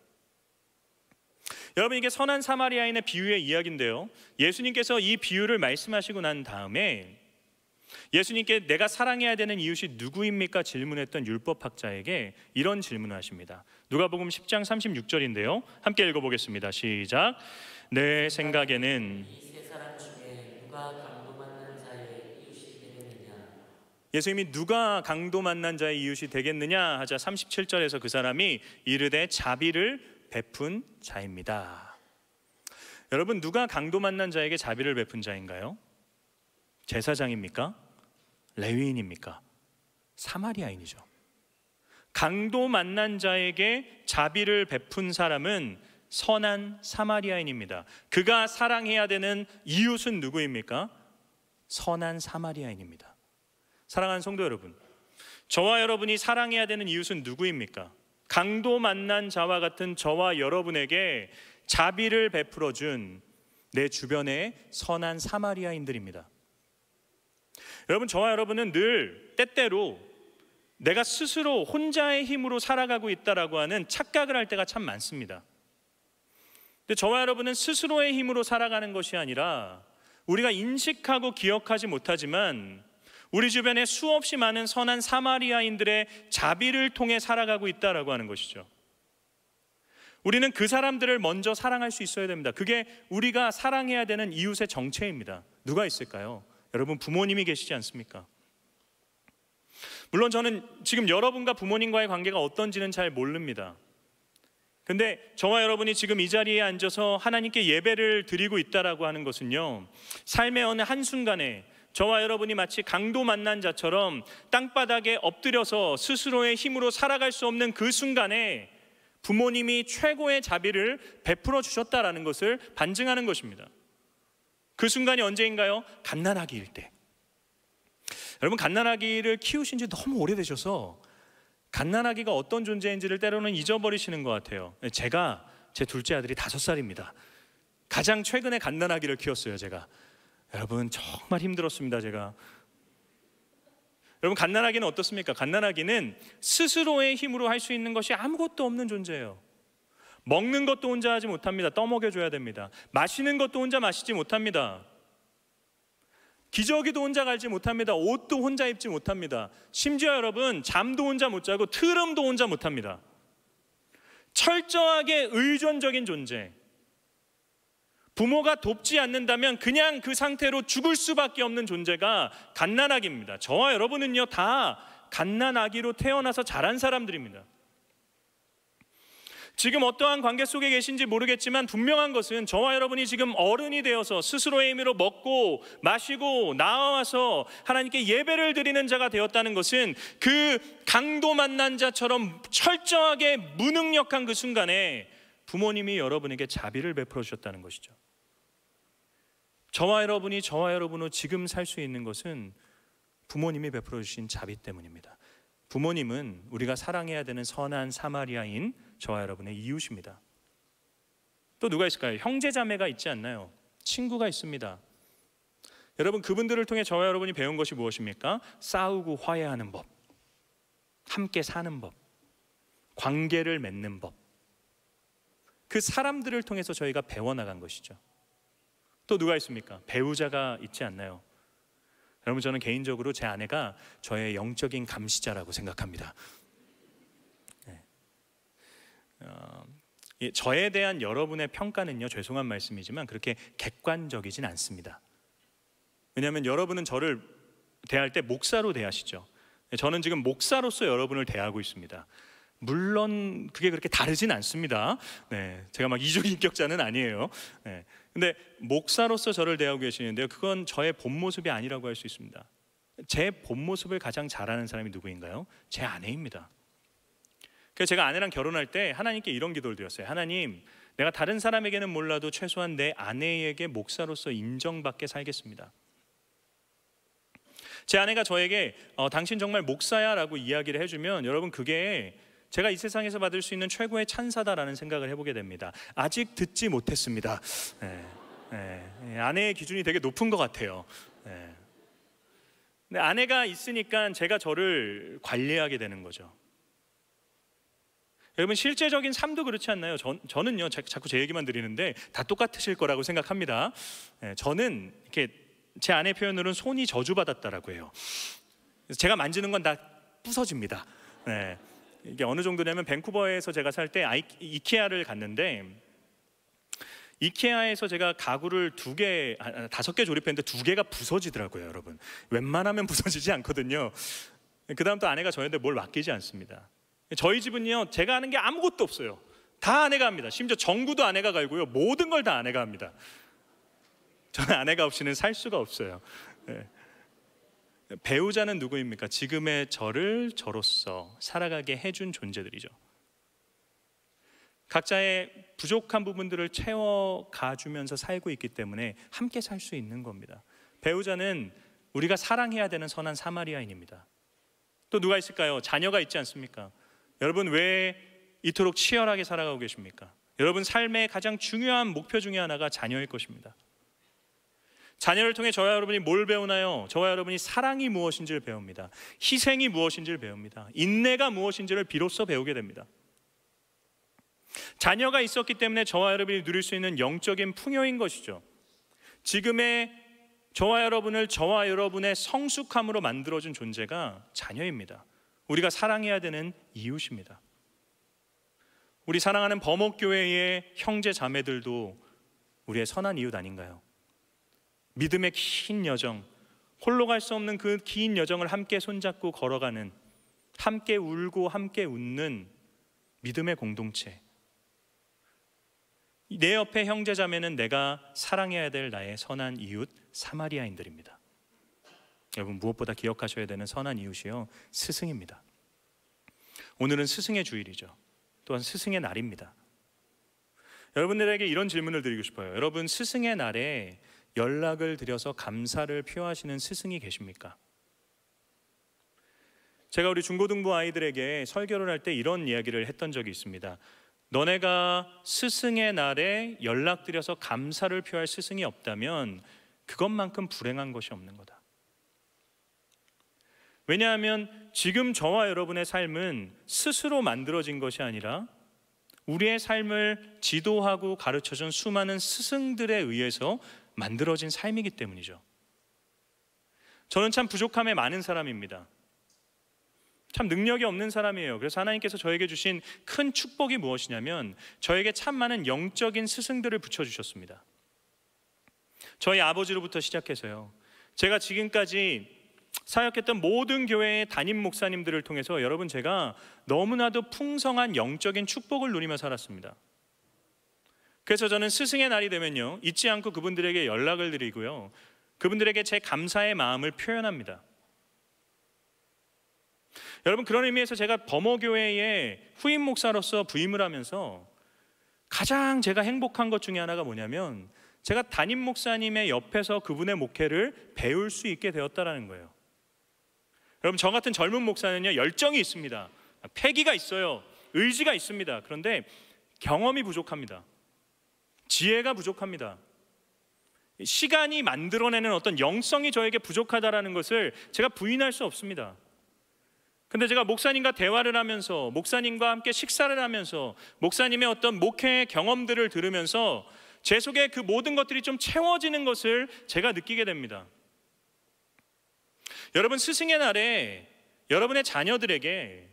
여러분, 이게 선한 사마리아인의 비유의 이야기인데요, 예수님께서 이 비유를 말씀하시고 난 다음에 예수님께 내가 사랑해야 되는 이웃이 누구입니까? 질문했던 율법학자에게 이런 질문을 하십니다. 누가복음 10장 36절인데요, 함께 읽어보겠습니다. 시작. 내 생각에는 이 세 사람 중에 누가 강도 만난 자의 이웃이 되겠느냐? 예수님이 누가 강도 만난 자의 이웃이 되겠느냐 하자 37절에서 그 사람이 이르되 자비를 베푼 자입니다. 여러분, 누가 강도 만난 자에게 자비를 베푼 자인가요? 제사장입니까? 레위인입니까? 사마리아인이죠. 강도 만난 자에게 자비를 베푼 사람은 선한 사마리아인입니다. 그가 사랑해야 되는 이웃은 누구입니까? 선한 사마리아인입니다. 사랑하는 성도 여러분, 저와 여러분이 사랑해야 되는 이웃은 누구입니까? 강도 만난 자와 같은 저와 여러분에게 자비를 베풀어 준 내 주변의 선한 사마리아인들입니다. 여러분, 저와 여러분은 늘 때때로 내가 스스로 혼자의 힘으로 살아가고 있다라고 하는 착각을 할 때가 참 많습니다. 근데 저와 여러분은 스스로의 힘으로 살아가는 것이 아니라 우리가 인식하고 기억하지 못하지만 우리 주변에 수없이 많은 선한 사마리아인들의 자비를 통해 살아가고 있다라고 하는 것이죠. 우리는 그 사람들을 먼저 사랑할 수 있어야 됩니다. 그게 우리가 사랑해야 되는 이웃의 정체입니다. 누가 있을까요? 여러분, 부모님이 계시지 않습니까? 물론 저는 지금 여러분과 부모님과의 관계가 어떤지는 잘 모릅니다. 근데 저와 여러분이 지금 이 자리에 앉아서 하나님께 예배를 드리고 있다라고 하는 것은요, 삶의 어느 한순간에 저와 여러분이 마치 강도 만난 자처럼 땅바닥에 엎드려서 스스로의 힘으로 살아갈 수 없는 그 순간에 부모님이 최고의 자비를 베풀어 주셨다라는 것을 반증하는 것입니다. 그 순간이 언제인가요? 갓난아기일 때. 여러분, 갓난아기를 키우신 지 너무 오래되셔서 갓난아기가 어떤 존재인지를 때로는 잊어버리시는 것 같아요. 제가 제 둘째 아들이 5살입니다. 가장 최근에 갓난아기를 키웠어요, 제가. 여러분, 정말 힘들었습니다, 제가. 여러분, 갓난아기는 어떻습니까? 갓난아기는 스스로의 힘으로 할 수 있는 것이 아무것도 없는 존재예요. 먹는 것도 혼자 하지 못합니다. 떠먹여줘야 됩니다. 마시는 것도 혼자 마시지 못합니다. 기저귀도 혼자 갈지 못합니다. 옷도 혼자 입지 못합니다. 심지어 여러분, 잠도 혼자 못 자고 트름도 혼자 못합니다. 철저하게 의존적인 존재. 부모가 돕지 않는다면 그냥 그 상태로 죽을 수밖에 없는 존재가 갓난아기입니다. 저와 여러분은요, 다 갓난아기로 태어나서 자란 사람들입니다. 지금 어떠한 관계 속에 계신지 모르겠지만 분명한 것은 저와 여러분이 지금 어른이 되어서 스스로의 힘으로 먹고 마시고 나와서 하나님께 예배를 드리는 자가 되었다는 것은 그 강도 만난 자처럼 철저하게 무능력한 그 순간에 부모님이 여러분에게 자비를 베풀어 주셨다는 것이죠. 저와 여러분으로 지금 살 수 있는 것은 부모님이 베풀어 주신 자비 때문입니다. 부모님은 우리가 사랑해야 되는 선한 사마리아인 저와 여러분의 이웃입니다. 또 누가 있을까요? 형제 자매가 있지 않나요? 친구가 있습니다. 여러분, 그분들을 통해 저와 여러분이 배운 것이 무엇입니까? 싸우고 화해하는 법, 함께 사는 법, 관계를 맺는 법. 그 사람들을 통해서 저희가 배워나간 것이죠. 또 누가 있습니까? 배우자가 있지 않나요? 여러분, 저는 개인적으로 제 아내가 저의 영적인 감시자라고 생각합니다. 네. 저에 대한 여러분의 평가는요, 죄송한 말씀이지만 그렇게 객관적이진 않습니다. 왜냐하면 여러분은 저를 대할 때 목사로 대하시죠. 저는 지금 목사로서 여러분을 대하고 있습니다. 물론 그게 그렇게 다르진 않습니다. 네, 제가 막 이중인격자는 아니에요. 네, 근데 목사로서 저를 대하고 계시는데요, 그건 저의 본 모습이 아니라고 할 수 있습니다. 제 본 모습을 가장 잘 아는 사람이 누구인가요? 제 아내입니다. 그래서 제가 아내랑 결혼할 때 하나님께 이런 기도를 드렸어요. 하나님, 내가 다른 사람에게는 몰라도 최소한 내 아내에게 목사로서 인정받게 살겠습니다. 제 아내가 저에게 당신 정말 목사야 라고 이야기를 해주면 여러분, 그게 제가 이 세상에서 받을 수 있는 최고의 찬사다라는 생각을 해보게 됩니다. 아직 듣지 못했습니다. 아내의 기준이 되게 높은 것 같아요. 근데 아내가 있으니까 제가 저를 관리하게 되는 거죠. 여러분, 실제적인 삶도 그렇지 않나요? 저는요, 자꾸 제 얘기만 드리는데 다 똑같으실 거라고 생각합니다. 저는 이렇게 제 아내 표현으로는 손이 저주받았다라고 해요. 제가 만지는 건 다 부서집니다. 이게 어느 정도냐면 밴쿠버에서 제가 살 때 이케아를 갔는데, 이케아에서 제가 가구를 5개 조립했는데 2개가 부서지더라고요. 여러분, 웬만하면 부서지지 않거든요. 그 다음 또 아내가 저한테 뭘 맡기지 않습니다. 저희 집은요, 제가 하는 게 아무것도 없어요. 다 아내가 합니다. 심지어 전구도 아내가 갈고요, 모든 걸 다 아내가 합니다. 저는 아내가 없이는 살 수가 없어요. 배우자는 누구입니까? 지금의 저를 저로서 살아가게 해준 존재들이죠. 각자의 부족한 부분들을 채워가 주면서 살고 있기 때문에 함께 살 수 있는 겁니다. 배우자는 우리가 사랑해야 되는 선한 사마리아인입니다. 또 누가 있을까요? 자녀가 있지 않습니까? 여러분 왜 이토록 치열하게 살아가고 계십니까? 여러분 삶의 가장 중요한 목표 중에 하나가 자녀일 것입니다. 자녀를 통해 저와 여러분이 뭘 배우나요? 저와 여러분이 사랑이 무엇인지를 배웁니다. 희생이 무엇인지를 배웁니다. 인내가 무엇인지를 비로소 배우게 됩니다. 자녀가 있었기 때문에 저와 여러분이 누릴 수 있는 영적인 풍요인 것이죠. 지금의 저와 여러분의 성숙함으로 만들어준 존재가 자녀입니다. 우리가 사랑해야 되는 이웃입니다. 우리 사랑하는 범옥교회의 형제 자매들도 우리의 선한 이웃 아닌가요? 믿음의 긴 여정, 홀로 갈 수 없는 그 긴 여정을 함께 손잡고 걸어가는, 함께 울고 함께 웃는 믿음의 공동체. 내 옆에 형제 자매는 내가 사랑해야 될 나의 선한 이웃 사마리아인들입니다. 여러분 무엇보다 기억하셔야 되는 선한 이웃이요, 스승입니다. 오늘은 스승의 주일이죠. 또한 스승의 날입니다. 여러분들에게 이런 질문을 드리고 싶어요. 여러분 스승의 날에 연락을 드려서 감사를 표하시는 스승이 계십니까? 제가 우리 중고등부 아이들에게 설교를 할 때 이런 이야기를 했던 적이 있습니다. 너네가 스승의 날에 연락드려서 감사를 표할 스승이 없다면 그것만큼 불행한 것이 없는 거다. 왜냐하면 지금 저와 여러분의 삶은 스스로 만들어진 것이 아니라 우리의 삶을 지도하고 가르쳐준 수많은 스승들에 의해서 만들어진 삶이기 때문이죠. 저는 참 부족함에 많은 사람입니다. 참 능력이 없는 사람이에요. 그래서 하나님께서 저에게 주신 큰 축복이 무엇이냐면 저에게 참 많은 영적인 스승들을 붙여주셨습니다. 저희 아버지로부터 시작해서요, 제가 지금까지 사역했던 모든 교회의 담임 목사님들을 통해서 여러분 제가 너무나도 풍성한 영적인 축복을 누리며 살았습니다. 그래서 저는 스승의 날이 되면요 잊지 않고 그분들에게 연락을 드리고요, 그분들에게 제 감사의 마음을 표현합니다. 여러분 그런 의미에서 제가 범어교회의 후임 목사로서 부임을 하면서 가장 제가 행복한 것 중에 하나가 뭐냐면 제가 담임 목사님의 옆에서 그분의 목회를 배울 수 있게 되었다라는 거예요. 여러분 저 같은 젊은 목사는요 열정이 있습니다. 패기가 있어요. 의지가 있습니다. 그런데 경험이 부족합니다. 지혜가 부족합니다. 시간이 만들어내는 어떤 영성이 저에게 부족하다라는 것을 제가 부인할 수 없습니다. 근데 제가 목사님과 대화를 하면서, 목사님과 함께 식사를 하면서, 목사님의 어떤 목회의 경험들을 들으면서 제 속에 그 모든 것들이 좀 채워지는 것을 제가 느끼게 됩니다. 여러분 스승의 날에 여러분의 자녀들에게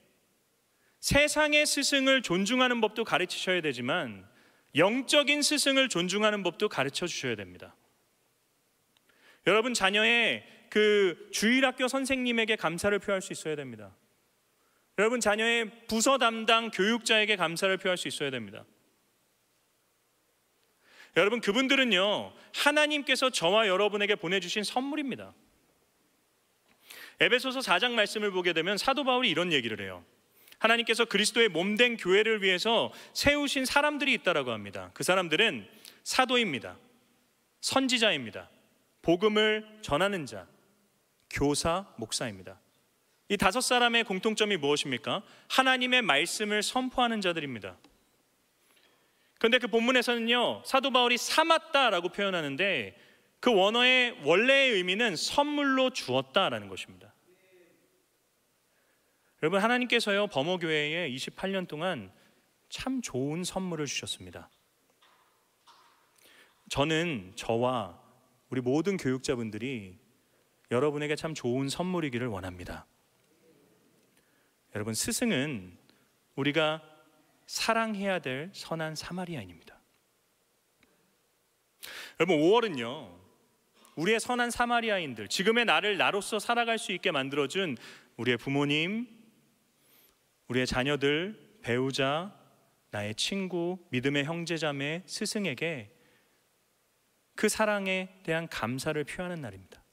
세상의 스승을 존중하는 법도 가르치셔야 되지만 영적인 스승을 존중하는 법도 가르쳐 주셔야 됩니다. 여러분 자녀의 그 주일학교 선생님에게 감사를 표할 수 있어야 됩니다. 여러분 자녀의 부서 담당 교육자에게 감사를 표할 수 있어야 됩니다. 여러분 그분들은요 하나님께서 저와 여러분에게 보내주신 선물입니다. 에베소서 4장 말씀을 보게 되면 사도 바울이 이런 얘기를 해요. 하나님께서 그리스도의 몸된 교회를 위해서 세우신 사람들이 있다라고 합니다. 그 사람들은 사도입니다. 선지자입니다. 복음을 전하는 자, 교사, 목사입니다. 이 5사람의 공통점이 무엇입니까? 하나님의 말씀을 선포하는 자들입니다. 그런데 그 본문에서는요 사도 바울이 삼았다라고 표현하는데 그 원어의 원래의 의미는 선물로 주었다라는 것입니다. 여러분 하나님께서요 범어교회에 28년 동안 참 좋은 선물을 주셨습니다. 저는 저와 우리 모든 교육자분들이 여러분에게 참 좋은 선물이기를 원합니다. 여러분 스승은 우리가 사랑해야 될 선한 사마리아인입니다. 여러분 5월은요 우리의 선한 사마리아인들, 지금의 나를 나로서 살아갈 수 있게 만들어준 우리의 부모님, 우리의 자녀들, 배우자, 나의 친구, 믿음의 형제자매, 스승에게 그 사랑에 대한 감사를 표하는 날입니다.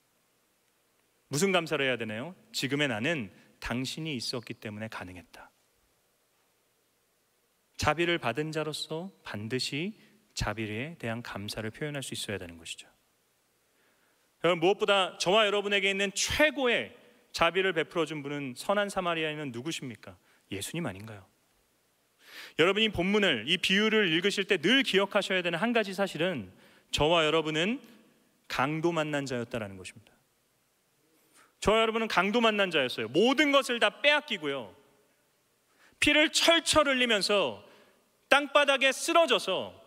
무슨 감사를 해야 되나요? 지금의 나는 당신이 있었기 때문에 가능했다. 자비를 받은 자로서 반드시 자비에 대한 감사를 표현할 수 있어야 되는 것이죠. 여러분, 무엇보다 저와 여러분에게 있는 최고의 자비를 베풀어 준 분은 선한 사마리아인은 누구십니까? 예수님 아닌가요? 여러분이 본문을, 이 비유를 읽으실 때 늘 기억하셔야 되는 한 가지 사실은 저와 여러분은 강도 만난 자였다라는 것입니다. 저와 여러분은 강도 만난 자였어요. 모든 것을 다 빼앗기고요, 피를 철철 흘리면서 땅바닥에 쓰러져서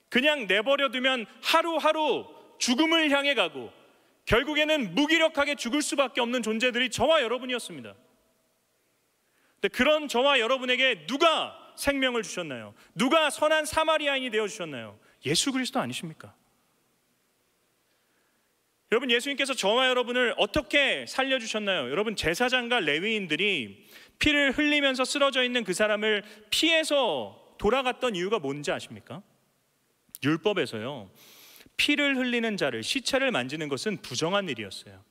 그냥 내버려 두면 하루하루 죽음을 향해 가고 결국에는 무기력하게 죽을 수밖에 없는 존재들이 저와 여러분이었습니다. 근데 그런 저와 여러분에게 누가 생명을 주셨나요? 누가 선한 사마리아인이 되어주셨나요? 예수 그리스도 아니십니까? 여러분, 예수님께서 저와 여러분을 어떻게 살려주셨나요? 여러분, 제사장과 레위인들이 피를 흘리면서 쓰러져 있는 그 사람을 피해서 돌아갔던 이유가 뭔지 아십니까? 율법에서요, 피를 흘리는 자를, 시체를 만지는 것은 부정한 일이었어요.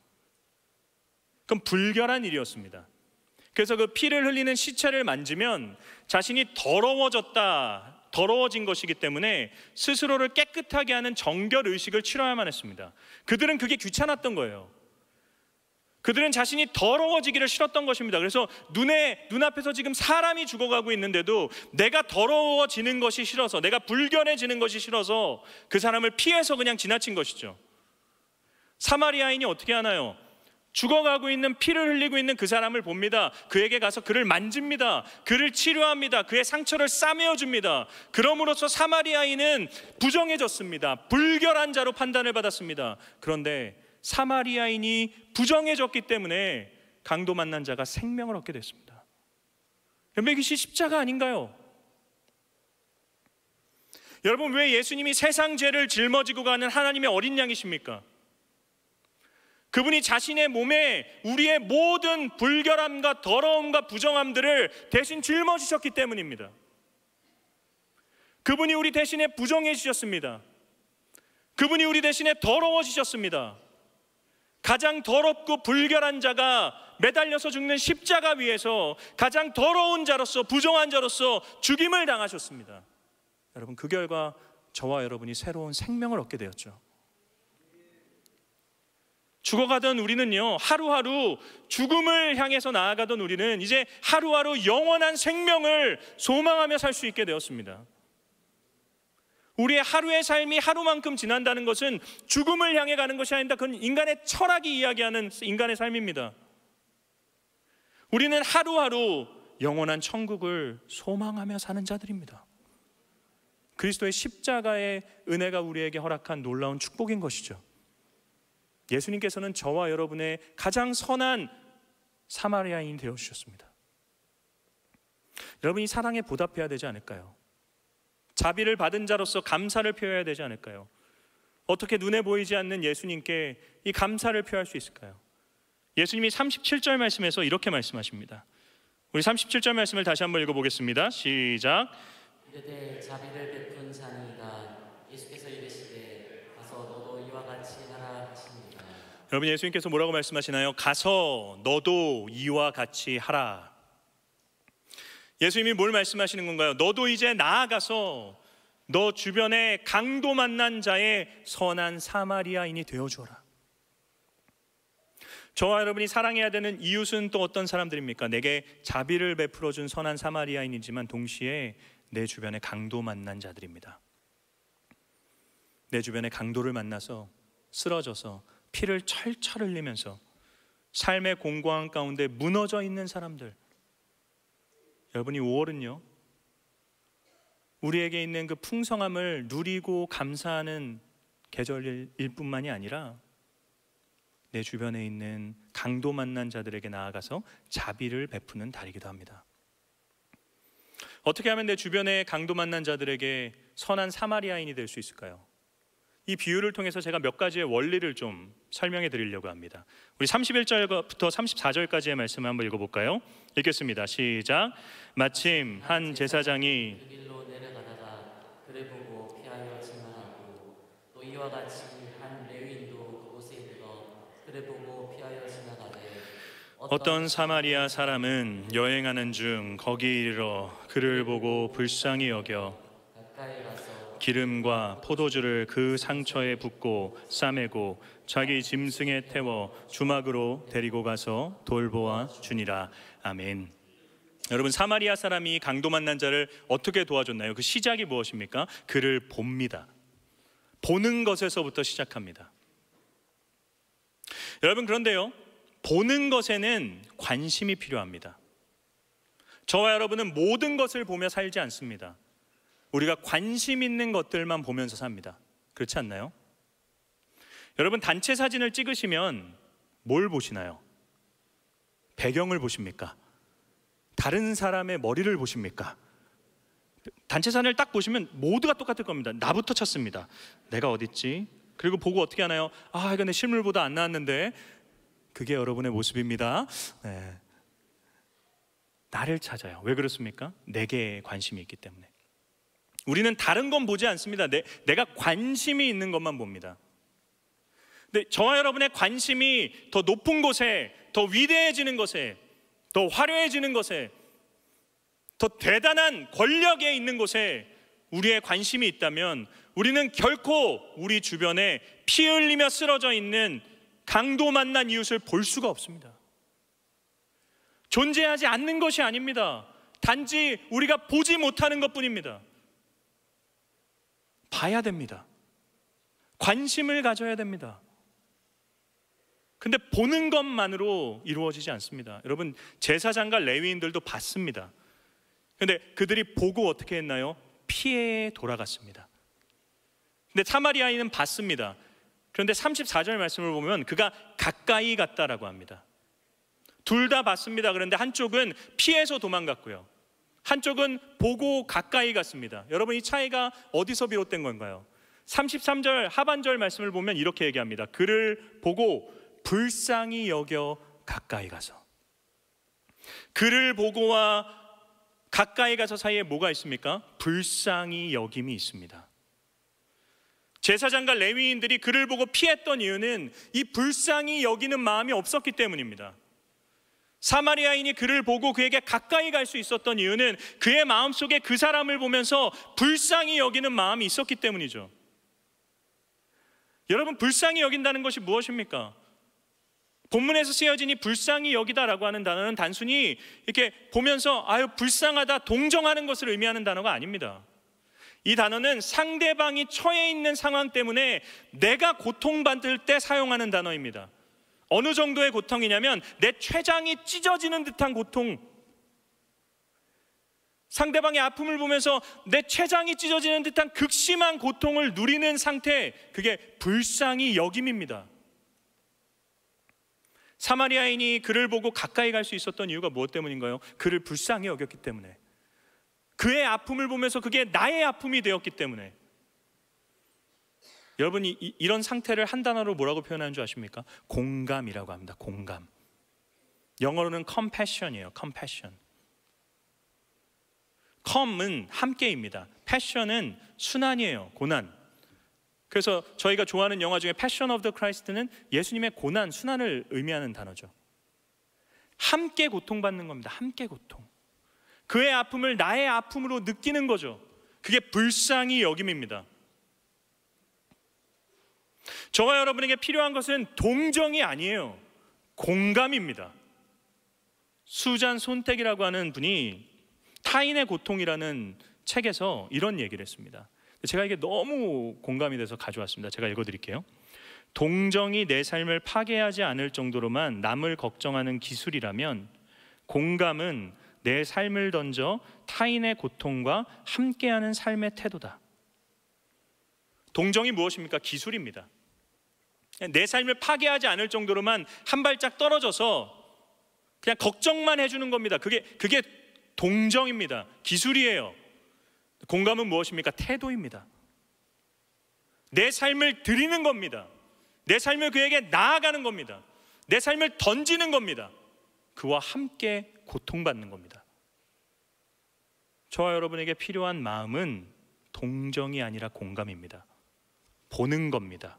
그건 불결한 일이었습니다. 그래서 그 피를 흘리는 시체를 만지면 자신이 더러워진 것이기 때문에 스스로를 깨끗하게 하는 정결 의식을 치러야만 했습니다. 그들은 그게 귀찮았던 거예요. 그들은 자신이 더러워지기를 싫었던 것입니다. 그래서 눈앞에서 지금 사람이 죽어가고 있는데도 내가 더러워지는 것이 싫어서, 내가 불결해지는 것이 싫어서 그 사람을 피해서 그냥 지나친 것이죠. 사마리아인이 어떻게 하나요? 죽어가고 있는, 피를 흘리고 있는 그 사람을 봅니다. 그에게 가서 그를 만집니다. 그를 치료합니다. 그의 상처를 싸매어 줍니다. 그럼으로써 사마리아인은 부정해졌습니다. 불결한 자로 판단을 받았습니다. 그런데 사마리아인이 부정해졌기 때문에 강도 만난 자가 생명을 얻게 됐습니다. 여러분, 이것이 십자가 아닌가요? 여러분, 왜 예수님이 세상 죄를 짊어지고 가는 하나님의 어린 양이십니까? 그분이 자신의 몸에 우리의 모든 불결함과 더러움과 부정함들을 대신 짊어지셨기 때문입니다. 그분이 우리 대신에 부정해지셨습니다. 그분이 우리 대신에 더러워지셨습니다. 가장 더럽고 불결한 자가 매달려서 죽는 십자가 위에서 가장 더러운 자로서, 부정한 자로서 죽임을 당하셨습니다. 여러분, 그 결과 저와 여러분이 새로운 생명을 얻게 되었죠. 죽어가던 우리는요, 하루하루 죽음을 향해서 나아가던 우리는 이제 하루하루 영원한 생명을 소망하며 살 수 있게 되었습니다. 우리의 하루의 삶이 하루만큼 지난다는 것은 죽음을 향해 가는 것이 아닙니다. 그건 인간의 철학이 이야기하는 인간의 삶입니다. 우리는 하루하루 영원한 천국을 소망하며 사는 자들입니다. 그리스도의 십자가의 은혜가 우리에게 허락한 놀라운 축복인 것이죠. 예수님께서는 저와 여러분의 가장 선한 사마리아인이 되어주셨습니다. 여러분이 사랑에 보답해야 되지 않을까요? 자비를 받은 자로서 감사를 표해야 되지 않을까요? 어떻게 눈에 보이지 않는 예수님께 이 감사를 표할 수 있을까요? 예수님이 37절 말씀에서 이렇게 말씀하십니다. 우리 37절 말씀을 다시 한번 읽어보겠습니다. 시작. 이르되 자비를 베푼 자니이다. 예수께서 이르시되 가서 너도 이와 같이 하라 하십니다. 여러분, 예수님께서 뭐라고 말씀하시나요? 가서 너도 이와 같이 하라. 예수님이 뭘 말씀하시는 건가요? 너도 이제 나아가서 너 주변에 강도 만난 자의 선한 사마리아인이 되어주어라. 저와 여러분이 사랑해야 되는 이웃은 또 어떤 사람들입니까? 내게 자비를 베풀어준 선한 사마리아인이지만 동시에 내 주변에 강도 만난 자들입니다. 내 주변에 강도를 만나서 쓰러져서 피를 철철 흘리면서 삶의 공고한 가운데 무너져 있는 사람들. 여러분이 5월은요, 우리에게 있는 그 풍성함을 누리고 감사하는 계절일 뿐만이 아니라 내 주변에 있는 강도 만난 자들에게 나아가서 자비를 베푸는 달이기도 합니다. 어떻게 하면 내 주변에 강도 만난 자들에게 선한 사마리아인이 될 수 있을까요? 이 비유를 통해서 제가 몇 가지의 원리를 좀 설명해 드리려고 합니다. 우리 31절부터 34절까지의 말씀을 한번 읽어볼까요? 읽겠습니다. 시작. 마침 한 제사장이 그 길로 내려가다가 그를 보고 피하여 지나가고 또 이와 같이 한 레위인도 그곳에 이르러 그를 보고 피하여 지나가되 어떤 사마리아 사람은 여행하는 중 거기 이르러 그를 보고 불쌍히 여겨 가까이 가서 기름과 포도주를 그 상처에 붓고 싸매고 자기 짐승에 태워 주막으로 데리고 가서 돌보아 주니라. 아멘. 여러분, 사마리아 사람이 강도 만난 자를 어떻게 도와줬나요? 그 시작이 무엇입니까? 그를 봅니다. 보는 것에서부터 시작합니다. 여러분, 그런데요, 보는 것에는 관심이 필요합니다. 저와 여러분은 모든 것을 보며 살지 않습니다. 우리가 관심 있는 것들만 보면서 삽니다. 그렇지 않나요? 여러분, 단체 사진을 찍으시면 뭘 보시나요? 배경을 보십니까? 다른 사람의 머리를 보십니까? 단체 사진을 딱 보시면 모두가 똑같을 겁니다. 나부터 찾습니다. 내가 어딨지? 그리고 보고 어떻게 하나요? 아, 이거 내 실물보다 안 나왔는데. 그게 여러분의 모습입니다. 네. 나를 찾아요. 왜 그렇습니까? 내게 관심이 있기 때문에. 우리는 다른 건 보지 않습니다. 내가 관심이 있는 것만 봅니다. 근데 저와 여러분의 관심이 더 높은 곳에, 더 위대해지는 것에, 더 화려해지는 것에, 더 대단한 권력에 있는 곳에 우리의 관심이 있다면 우리는 결코 우리 주변에 피 흘리며 쓰러져 있는 강도 만난 이웃을 볼 수가 없습니다. 존재하지 않는 것이 아닙니다. 단지 우리가 보지 못하는 것뿐입니다. 봐야 됩니다. 관심을 가져야 됩니다. 근데 보는 것만으로 이루어지지 않습니다. 여러분, 제사장과 레위인들도 봤습니다. 근데 그들이 보고 어떻게 했나요? 피해 돌아갔습니다. 근데 사마리아인은 봤습니다. 그런데 34절 말씀을 보면 그가 가까이 갔다라고 합니다. 둘 다 봤습니다. 그런데 한쪽은 피해서 도망갔고요, 한쪽은 보고 가까이 갔습니다. 여러분, 이 차이가 어디서 비롯된 건가요? 33절 하반절 말씀을 보면 이렇게 얘기합니다. 그를 보고 불쌍히 여겨 가까이 가서. 그를 보고와 가까이 가서 사이에 뭐가 있습니까? 불쌍히 여김이 있습니다. 제사장과 레위인들이 그를 보고 피했던 이유는 이 불쌍히 여기는 마음이 없었기 때문입니다. 사마리아인이 그를 보고 그에게 가까이 갈 수 있었던 이유는 그의 마음속에 그 사람을 보면서 불쌍히 여기는 마음이 있었기 때문이죠. 여러분, 불쌍히 여긴다는 것이 무엇입니까? 본문에서 쓰여진 이 불쌍히 여기다라고 하는 단어는 단순히 이렇게 보면서 아유 불쌍하다, 동정하는 것을 의미하는 단어가 아닙니다. 이 단어는 상대방이 처해 있는 상황 때문에 내가 고통받을 때 사용하는 단어입니다. 어느 정도의 고통이냐면 내 췌장이 찢어지는 듯한 고통, 상대방의 아픔을 보면서 내 췌장이 찢어지는 듯한 극심한 고통을 누리는 상태, 그게 불쌍히 여김입니다. 사마리아인이 그를 보고 가까이 갈 수 있었던 이유가 무엇 때문인가요? 그를 불쌍히 여겼기 때문에, 그의 아픔을 보면서 그게 나의 아픔이 되었기 때문에. 여러분이 이런 상태를 한 단어로 뭐라고 표현하는 줄 아십니까? 공감이라고 합니다. 공감. 영어로는 compassion이에요. compassion. com은 함께입니다. passion은 순환이에요. 고난. 그래서 저희가 좋아하는 영화 중에 Passion of the Christ는 예수님의 고난, 순환을 의미하는 단어죠. 함께 고통받는 겁니다. 함께 고통. 그의 아픔을 나의 아픔으로 느끼는 거죠. 그게 불쌍히 여김입니다. 저와 여러분에게 필요한 것은 동정이 아니에요. 공감입니다. 수잔 손택이라고 하는 분이 타인의 고통이라는 책에서 이런 얘기를 했습니다. 제가 이게 너무 공감이 돼서 가져왔습니다. 제가 읽어드릴게요. 동정이 내 삶을 파괴하지 않을 정도로만 남을 걱정하는 기술이라면 공감은 내 삶을 던져 타인의 고통과 함께하는 삶의 태도다. 동정이 무엇입니까? 기술입니다. 내 삶을 파괴하지 않을 정도로만 한 발짝 떨어져서 그냥 걱정만 해주는 겁니다. 그게 동정입니다. 기술이에요. 공감은 무엇입니까? 태도입니다. 내 삶을 드리는 겁니다. 내 삶을 그에게 나아가는 겁니다. 내 삶을 던지는 겁니다. 그와 함께 고통받는 겁니다. 저와 여러분에게 필요한 마음은 동정이 아니라 공감입니다. 보는 겁니다.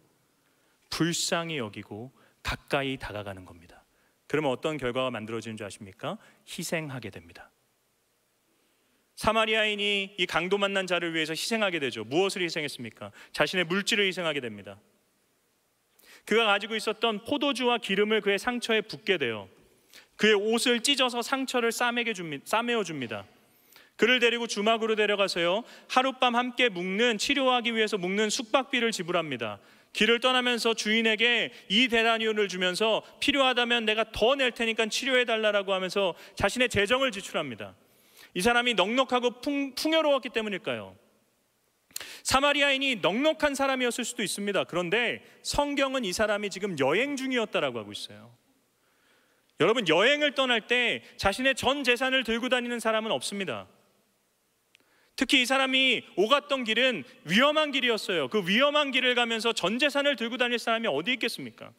불쌍히 여기고 가까이 다가가는 겁니다. 그러면 어떤 결과가 만들어지는 줄 아십니까? 희생하게 됩니다. 사마리아인이 이 강도 만난 자를 위해서 희생하게 되죠. 무엇을 희생했습니까? 자신의 물질을 희생하게 됩니다. 그가 가지고 있었던 포도주와 기름을 그의 상처에 붓게 돼요. 그의 옷을 찢어서 상처를 싸매어 줍니다. 그를 데리고 주막으로 데려가서요, 하룻밤 함께 치료하기 위해서 묵는 숙박비를 지불합니다. 길을 떠나면서 주인에게 2데나리온을 주면서 필요하다면 내가 더 낼 테니까 치료해달라고 하면서 자신의 재정을 지출합니다. 이 사람이 넉넉하고 풍요로웠기 때문일까요? 사마리아인이 넉넉한 사람이었을 수도 있습니다. 그런데 성경은 이 사람이 지금 여행 중이었다라고 하고 있어요. 여러분, 여행을 떠날 때 자신의 전 재산을 들고 다니는 사람은 없습니다. 특히 이 사람이 오갔던 길은 위험한 길이었어요. 그 위험한 길을 가면서 전 재산을 들고 다닐 사람이 어디 있겠습니까?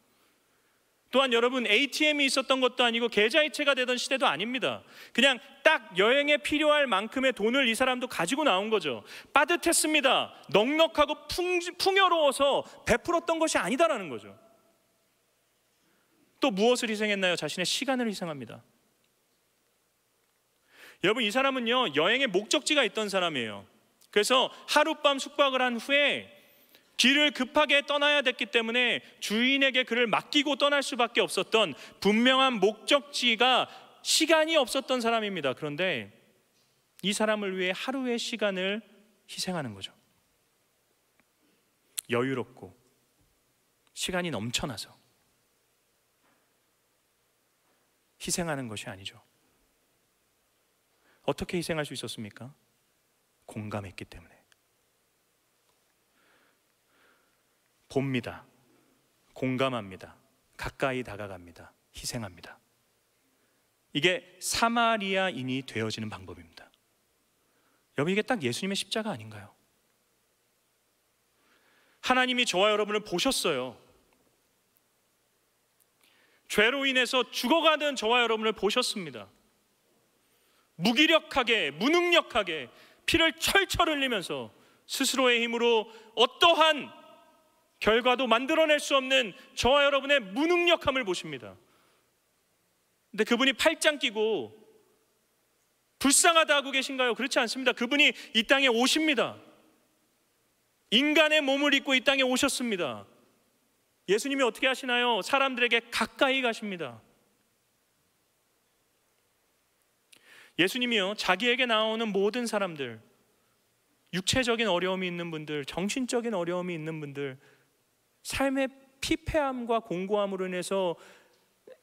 또한 여러분, ATM이 있었던 것도 아니고 계좌이체가 되던 시대도 아닙니다. 그냥 딱 여행에 필요할 만큼의 돈을 이 사람도 가지고 나온 거죠. 빠듯했습니다. 넉넉하고 풍요로워서 베풀었던 것이 아니다라는 거죠. 또 무엇을 희생했나요? 자신의 시간을 희생합니다. 여러분, 이 사람은요, 여행의 목적지가 있던 사람이에요. 그래서 하룻밤 숙박을 한 후에 길을 급하게 떠나야 됐기 때문에 주인에게 그를 맡기고 떠날 수밖에 없었던 분명한 목적지가 시간이 없었던 사람입니다. 그런데 이 사람을 위해 하루의 시간을 희생하는 거죠. 여유롭고 시간이 넘쳐나서 희생하는 것이 아니죠. 어떻게 희생할 수 있었습니까? 공감했기 때문에. 봅니다. 공감합니다. 가까이 다가갑니다. 희생합니다. 이게 사마리아인이 되어지는 방법입니다. 여러분, 이게 딱 예수님의 십자가 아닌가요? 하나님이 저와 여러분을 보셨어요. 죄로 인해서 죽어가는 저와 여러분을 보셨습니다. 무기력하게, 무능력하게 피를 철철 흘리면서 스스로의 힘으로 어떠한 결과도 만들어낼 수 없는 저와 여러분의 무능력함을 보십니다. 근데 그분이 팔짱 끼고 불쌍하다 하고 계신가요? 그렇지 않습니다. 그분이 이 땅에 오십니다. 인간의 몸을 입고 이 땅에 오셨습니다. 예수님이 어떻게 하시나요? 사람들에게 가까이 가십니다. 예수님이요, 자기에게 나오는 모든 사람들, 육체적인 어려움이 있는 분들, 정신적인 어려움이 있는 분들, 삶의 피폐함과 공고함으로 인해서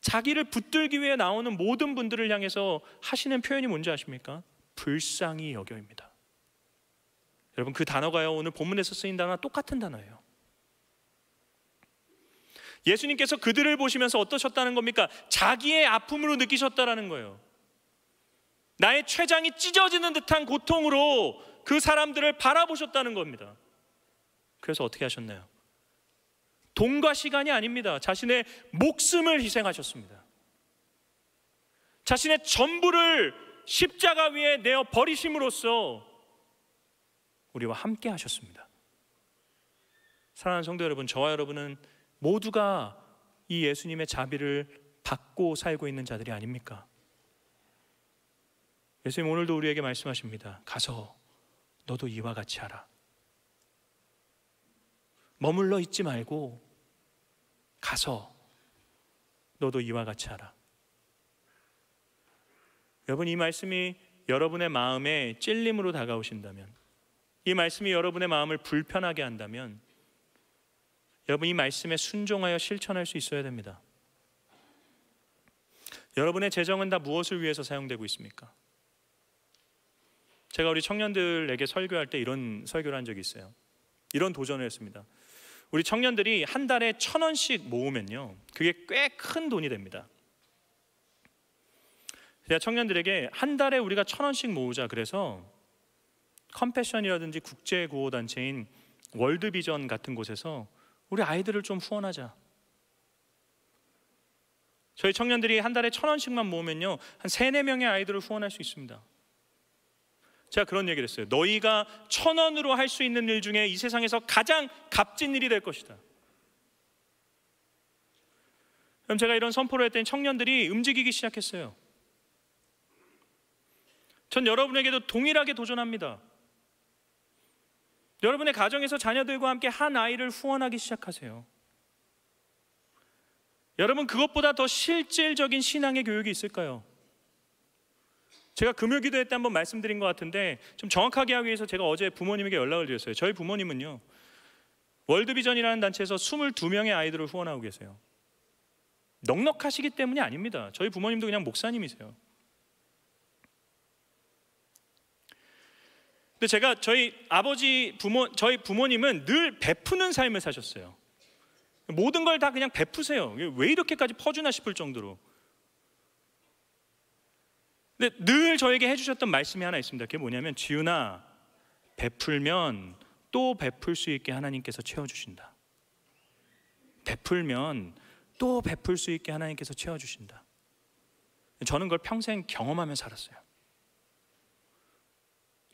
자기를 붙들기 위해 나오는 모든 분들을 향해서 하시는 표현이 뭔지 아십니까? 불쌍히 여겨입니다. 여러분, 그 단어가요, 오늘 본문에서 쓰인 단어와 똑같은 단어예요. 예수님께서 그들을 보시면서 어떠셨다는 겁니까? 자기의 아픔으로 느끼셨다라는 거예요. 나의 췌장이 찢어지는 듯한 고통으로 그 사람들을 바라보셨다는 겁니다. 그래서 어떻게 하셨나요? 돈과 시간이 아닙니다. 자신의 목숨을 희생하셨습니다. 자신의 전부를 십자가 위에 내어 버리심으로써 우리와 함께 하셨습니다. 사랑하는 성도 여러분, 저와 여러분은 모두가 이 예수님의 자비를 받고 살고 있는 자들이 아닙니까? 예수님 오늘도 우리에게 말씀하십니다. 가서 너도 이와 같이 하라. 머물러 있지 말고 가서 너도 이와 같이 하라. 여러분, 이 말씀이 여러분의 마음에 찔림으로 다가오신다면, 이 말씀이 여러분의 마음을 불편하게 한다면, 여러분, 이 말씀에 순종하여 실천할 수 있어야 됩니다. 여러분의 재정은 다 무엇을 위해서 사용되고 있습니까? 제가 우리 청년들에게 설교할 때 이런 설교를 한 적이 있어요. 이런 도전을 했습니다. 우리 청년들이 한 달에 1,000원씩 모으면요, 그게 꽤 큰 돈이 됩니다. 제가 청년들에게 한 달에 우리가 1,000원씩 모으자 그래서 컴패션이라든지 국제구호단체인 월드비전 같은 곳에서 우리 아이들을 좀 후원하자. 저희 청년들이 한 달에 1,000원씩만 모으면요, 한 3-4명의 아이들을 후원할 수 있습니다. 제가 그런 얘기를 했어요. 너희가 1,000원으로 할 수 있는 일 중에 이 세상에서 가장 값진 일이 될 것이다. 그럼 제가 이런 선포를 했더니 청년들이 움직이기 시작했어요. 전 여러분에게도 동일하게 도전합니다. 여러분의 가정에서 자녀들과 함께 한 아이를 후원하기 시작하세요. 여러분, 그것보다 더 실질적인 신앙의 교육이 있을까요? 제가 금요기도회 때 한번 말씀드린 것 같은데 좀 정확하게 하기 위해서 제가 어제 부모님에게 연락을 드렸어요. 저희 부모님은요, 월드비전이라는 단체에서 22명의 아이들을 후원하고 계세요. 넉넉하시기 때문이 아닙니다. 저희 부모님도 그냥 목사님이세요. 근데 제가 저희 부모님은 늘 베푸는 삶을 사셨어요. 모든 걸 다 그냥 베푸세요. 왜 이렇게까지 퍼주나 싶을 정도로. 근데 늘 저에게 해주셨던 말씀이 하나 있습니다. 그게 뭐냐면, 지훈아, 베풀면 또 베풀 수 있게 하나님께서 채워주신다. 베풀면 또 베풀 수 있게 하나님께서 채워주신다. 저는 그걸 평생 경험하며 살았어요.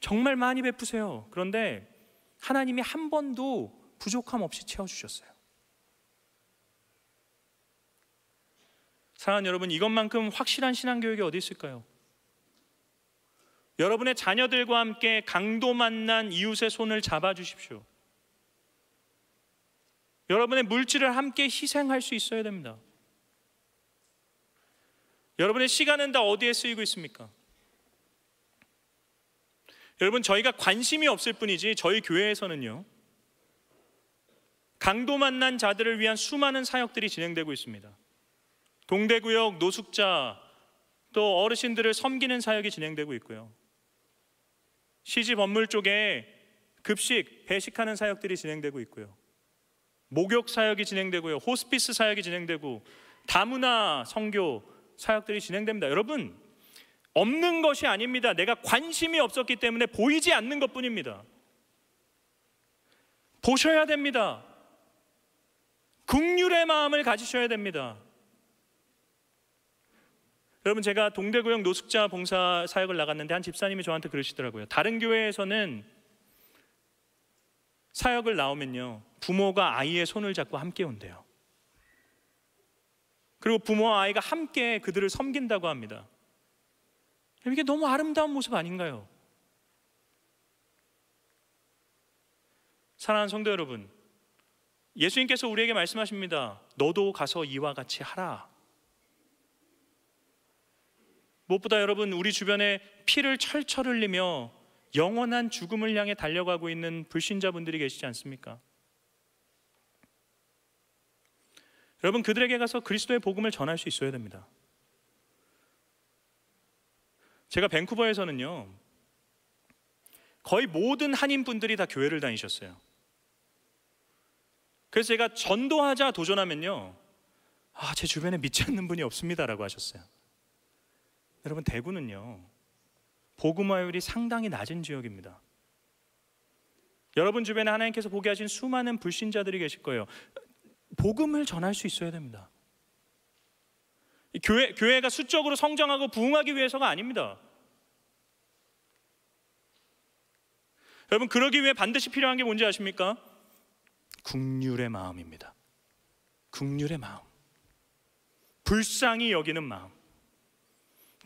정말 많이 베푸세요. 그런데 하나님이 한 번도 부족함 없이 채워주셨어요. 사랑하는 여러분, 이것만큼 확실한 신앙교육이 어디 있을까요? 여러분의 자녀들과 함께 강도 만난 이웃의 손을 잡아주십시오. 여러분의 물질을 함께 희생할 수 있어야 됩니다. 여러분의 시간은 다 어디에 쓰이고 있습니까? 여러분, 저희가 관심이 없을 뿐이지 저희 교회에서는요, 강도 만난 자들을 위한 수많은 사역들이 진행되고 있습니다. 동대구역 노숙자, 또 어르신들을 섬기는 사역이 진행되고 있고요. 시집 건물 쪽에 급식, 배식하는 사역들이 진행되고 있고요. 목욕 사역이 진행되고요. 호스피스 사역이 진행되고, 다문화 선교 사역들이 진행됩니다. 여러분, 없는 것이 아닙니다. 내가 관심이 없었기 때문에 보이지 않는 것뿐입니다. 보셔야 됩니다. 긍휼의 마음을 가지셔야 됩니다. 여러분, 제가 동대구역 노숙자 봉사 사역을 나갔는데 한 집사님이 저한테 그러시더라고요. 다른 교회에서는 사역을 나오면요, 부모가 아이의 손을 잡고 함께 온대요. 그리고 부모와 아이가 함께 그들을 섬긴다고 합니다. 이게 너무 아름다운 모습 아닌가요? 사랑하는 성도 여러분, 예수님께서 우리에게 말씀하십니다. 너도 가서 이와 같이 하라. 무엇보다 여러분, 우리 주변에 피를 철철 흘리며 영원한 죽음을 향해 달려가고 있는 불신자분들이 계시지 않습니까? 여러분, 그들에게 가서 그리스도의 복음을 전할 수 있어야 됩니다. 제가 밴쿠버에서는요, 거의 모든 한인분들이 다 교회를 다니셨어요. 그래서 제가 전도하자 도전하면요, 제 주변에 믿지 않는 분이 없습니다라고 하셨어요. 여러분, 대구는요, 복음화율이 상당히 낮은 지역입니다. 여러분 주변에 하나님께서 보게 하신 수많은 불신자들이 계실 거예요. 복음을 전할 수 있어야 됩니다. 교회가 수적으로 성장하고 부흥하기 위해서가 아닙니다. 여러분, 그러기 위해 반드시 필요한 게 뭔지 아십니까? 긍휼의 마음입니다. 긍휼의 마음, 불쌍히 여기는 마음.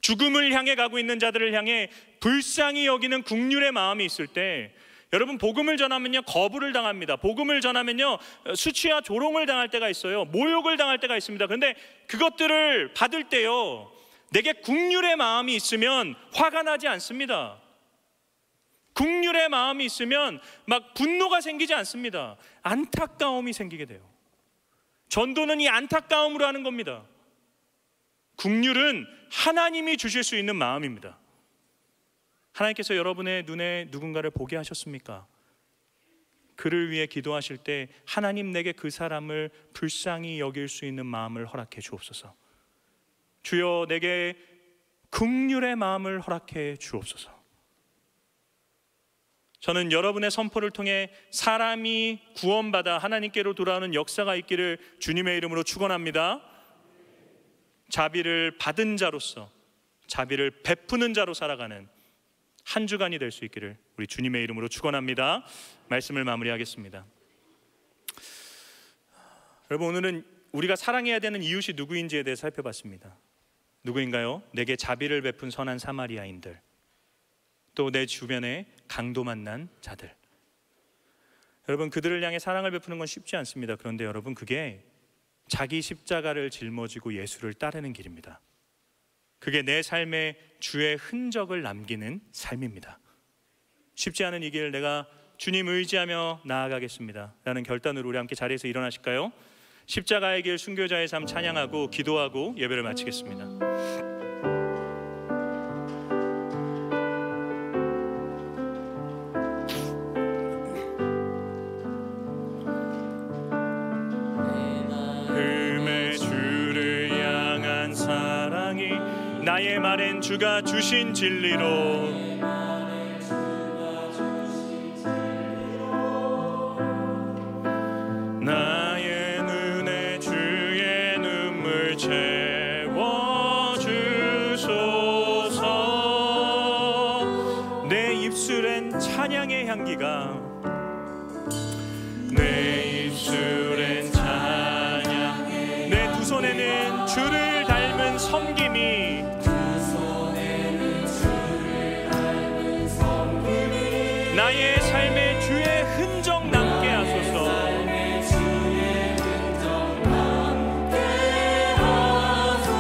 죽음을 향해 가고 있는 자들을 향해 불쌍히 여기는 긍휼의 마음이 있을 때, 여러분, 복음을 전하면요, 거부를 당합니다. 복음을 전하면요, 수치와 조롱을 당할 때가 있어요. 모욕을 당할 때가 있습니다. 그런데 그것들을 받을 때요, 내게 긍휼의 마음이 있으면 화가 나지 않습니다. 긍휼의 마음이 있으면 막 분노가 생기지 않습니다. 안타까움이 생기게 돼요. 전도는 이 안타까움으로 하는 겁니다. 긍휼은 하나님이 주실 수 있는 마음입니다. 하나님께서 여러분의 눈에 누군가를 보게 하셨습니까? 그를 위해 기도하실 때 하나님, 내게 그 사람을 불쌍히 여길 수 있는 마음을 허락해 주옵소서. 주여, 내게 긍휼의 마음을 허락해 주옵소서. 저는 여러분의 선포를 통해 사람이 구원받아 하나님께로 돌아오는 역사가 있기를 주님의 이름으로 축원합니다. 자비를 받은 자로서 자비를 베푸는 자로 살아가는 한 주간이 될 수 있기를 우리 주님의 이름으로 축원합니다. 말씀을 마무리하겠습니다. 여러분, 오늘은 우리가 사랑해야 되는 이웃이 누구인지에 대해 살펴봤습니다. 누구인가요? 내게 자비를 베푼 선한 사마리아인들. 또 내 주변에 강도 만난 자들. 여러분, 그들을 향해 사랑을 베푸는 건 쉽지 않습니다. 그런데 여러분, 그게 자기 십자가를 짊어지고 예수를 따르는 길입니다. 그게 내 삶에 주의 흔적을 남기는 삶입니다. 쉽지 않은 이 길 내가 주님 의지하며 나아가겠습니다 라는 결단으로 우리 함께 자리에서 일어나실까요? 십자가의 길 순교자의 삶 찬양하고 기도하고 예배를 마치겠습니다. 흠의 주를 향한 사랑이 나의 말엔 주가 주신 진리로 나의 눈에 주의 눈물 채워주소서. 내 입술엔 찬양의 향기가 내 입술엔 찬양 내 두 손에는 주를 닮은 섬김이 나의 삶에 주의 흔적 남게 하소서.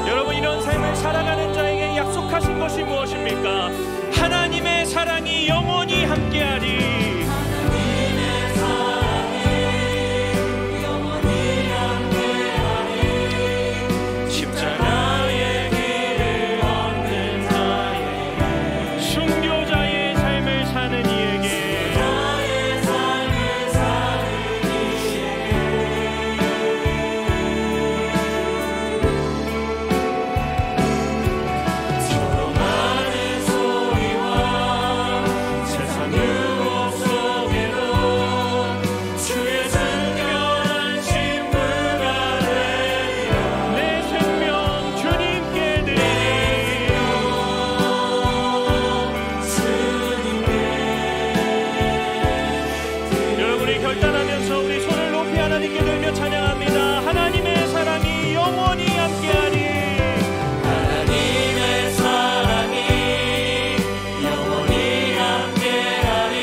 여러분, 이런 삶을 살아가는 자에게 약속하신 것이 무엇입니까? 하나님의 사랑이 영원히 함께하리. 십자가의 길을 걷는 자에게, 순교자의 삶을 사는 이에게, 조롱하는 소리와 세상 유혹 속에도 주의 순결한 신부가 되리라. 내 생명 주님께 드리니 여러분이 결단하면서 우리 손을 높이 하나님께 들며 찬양합니다. 하나님의 사랑이 영원히 함께하리. 하나님의 사랑이 영원히 함께하리.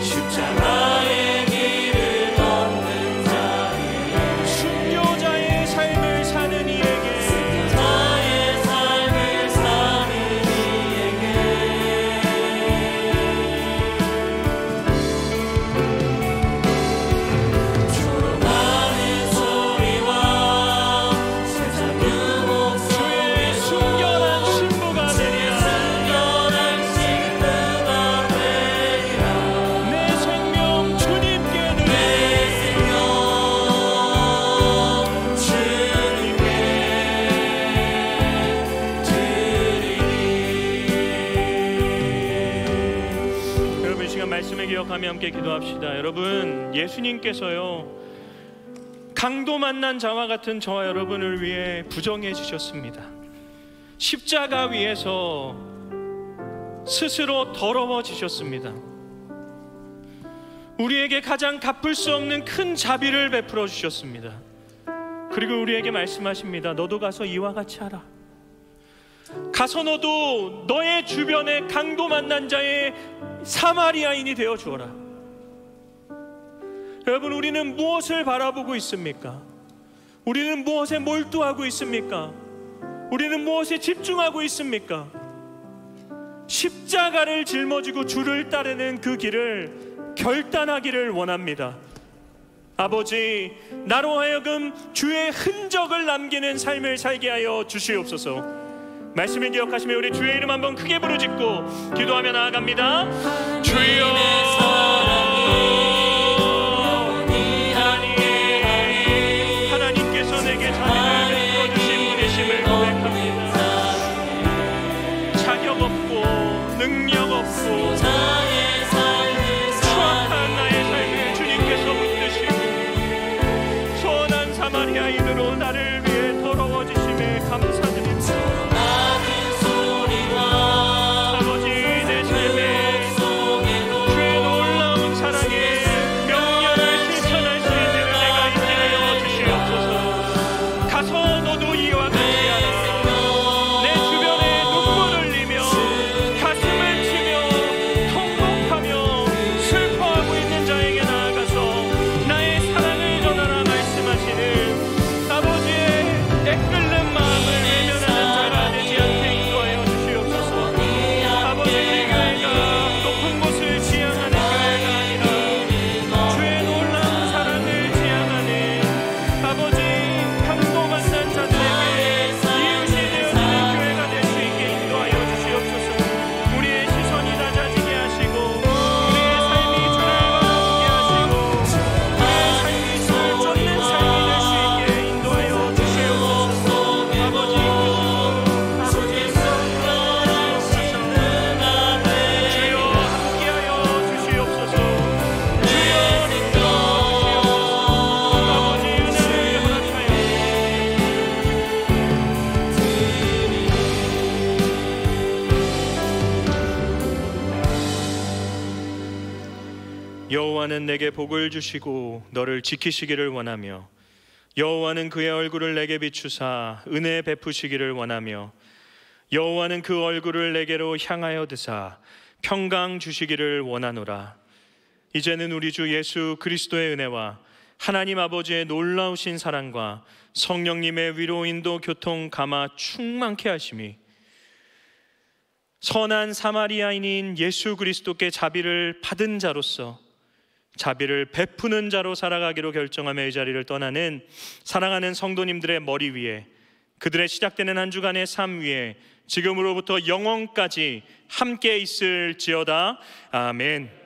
십자가의 길을 걷는 자에게, 순교자의 삶을 사는 이에게, 순교자의 삶을 사는 이에게, 조롱하는 소리와 세상 유혹 속에 순결한 신부가 되리라. 내 생명 주님께 드리니 여러분, 이 시간 말씀을 기억하며 함께 기도합시다. 여러분, 예수님께서요 강도 만난 자와 같은 저와 여러분을 위해 부정해 주셨습니다. 십자가 위에서 스스로 더러워지셨습니다. 우리에게 가장 갚을 수 없는 큰 자비를 베풀어 주셨습니다. 그리고 우리에게 말씀하십니다. 너도 가서 이와 같이 하라. 가서 너도 너의 주변에 강도 만난 자의 사마리아인이 되어 주어라. 여러분, 우리는 무엇을 바라보고 있습니까? 우리는 무엇에 몰두하고 있습니까? 우리는 무엇에 집중하고 있습니까? 십자가를 짊어지고 주를 따르는 그 길을 결단하기를 원합니다. 아버지, 나로 하여금 주의 흔적을 남기는 삶을 살게 하여 주시옵소서. 말씀을 기억하시며 우리 주의 이름 한번 크게 부르짖고 기도하며 나아갑니다. 주여, 하나님께서 내게 자비를 베풀어 주신 분이심을 고백합니다. 자격 없고 능력 없고 추악한 나의 삶을 주님께서 붙드시고 선한 사마리아인으로 나를 위해 더러워지심에 감사드립니다. 아버지, 내 삶에 주의 놀라운 사랑에 명령을 실천할 수 있는 은혜가 있게 하여 주시옵소서. 가서 너도 이와 같이 하라. 내 주변에 눈물을 흘리며 가슴을 치고 내게 복을 주시고 너를 지키시기를 원하며 여호와는 그의 얼굴을 내게 비추사 은혜 베푸시기를 원하며 여호와는 그 얼굴을 내게로 향하여 드사 평강 주시기를 원하노라. 이제는 우리 주 예수 그리스도의 은혜와 하나님 아버지의 놀라우신 사랑과 성령님의 위로 인도 교통 감화 충만케 하심이 선한 사마리아인인 예수 그리스도께 자비를 받은 자로서 자비를 베푸는 자로 살아가기로 결정하며 이 자리를 떠나는 사랑하는 성도님들의 머리 위에, 그들의 시작되는 한 주간의 삶 위에 지금으로부터 영원까지 함께 있을지어다. 아멘.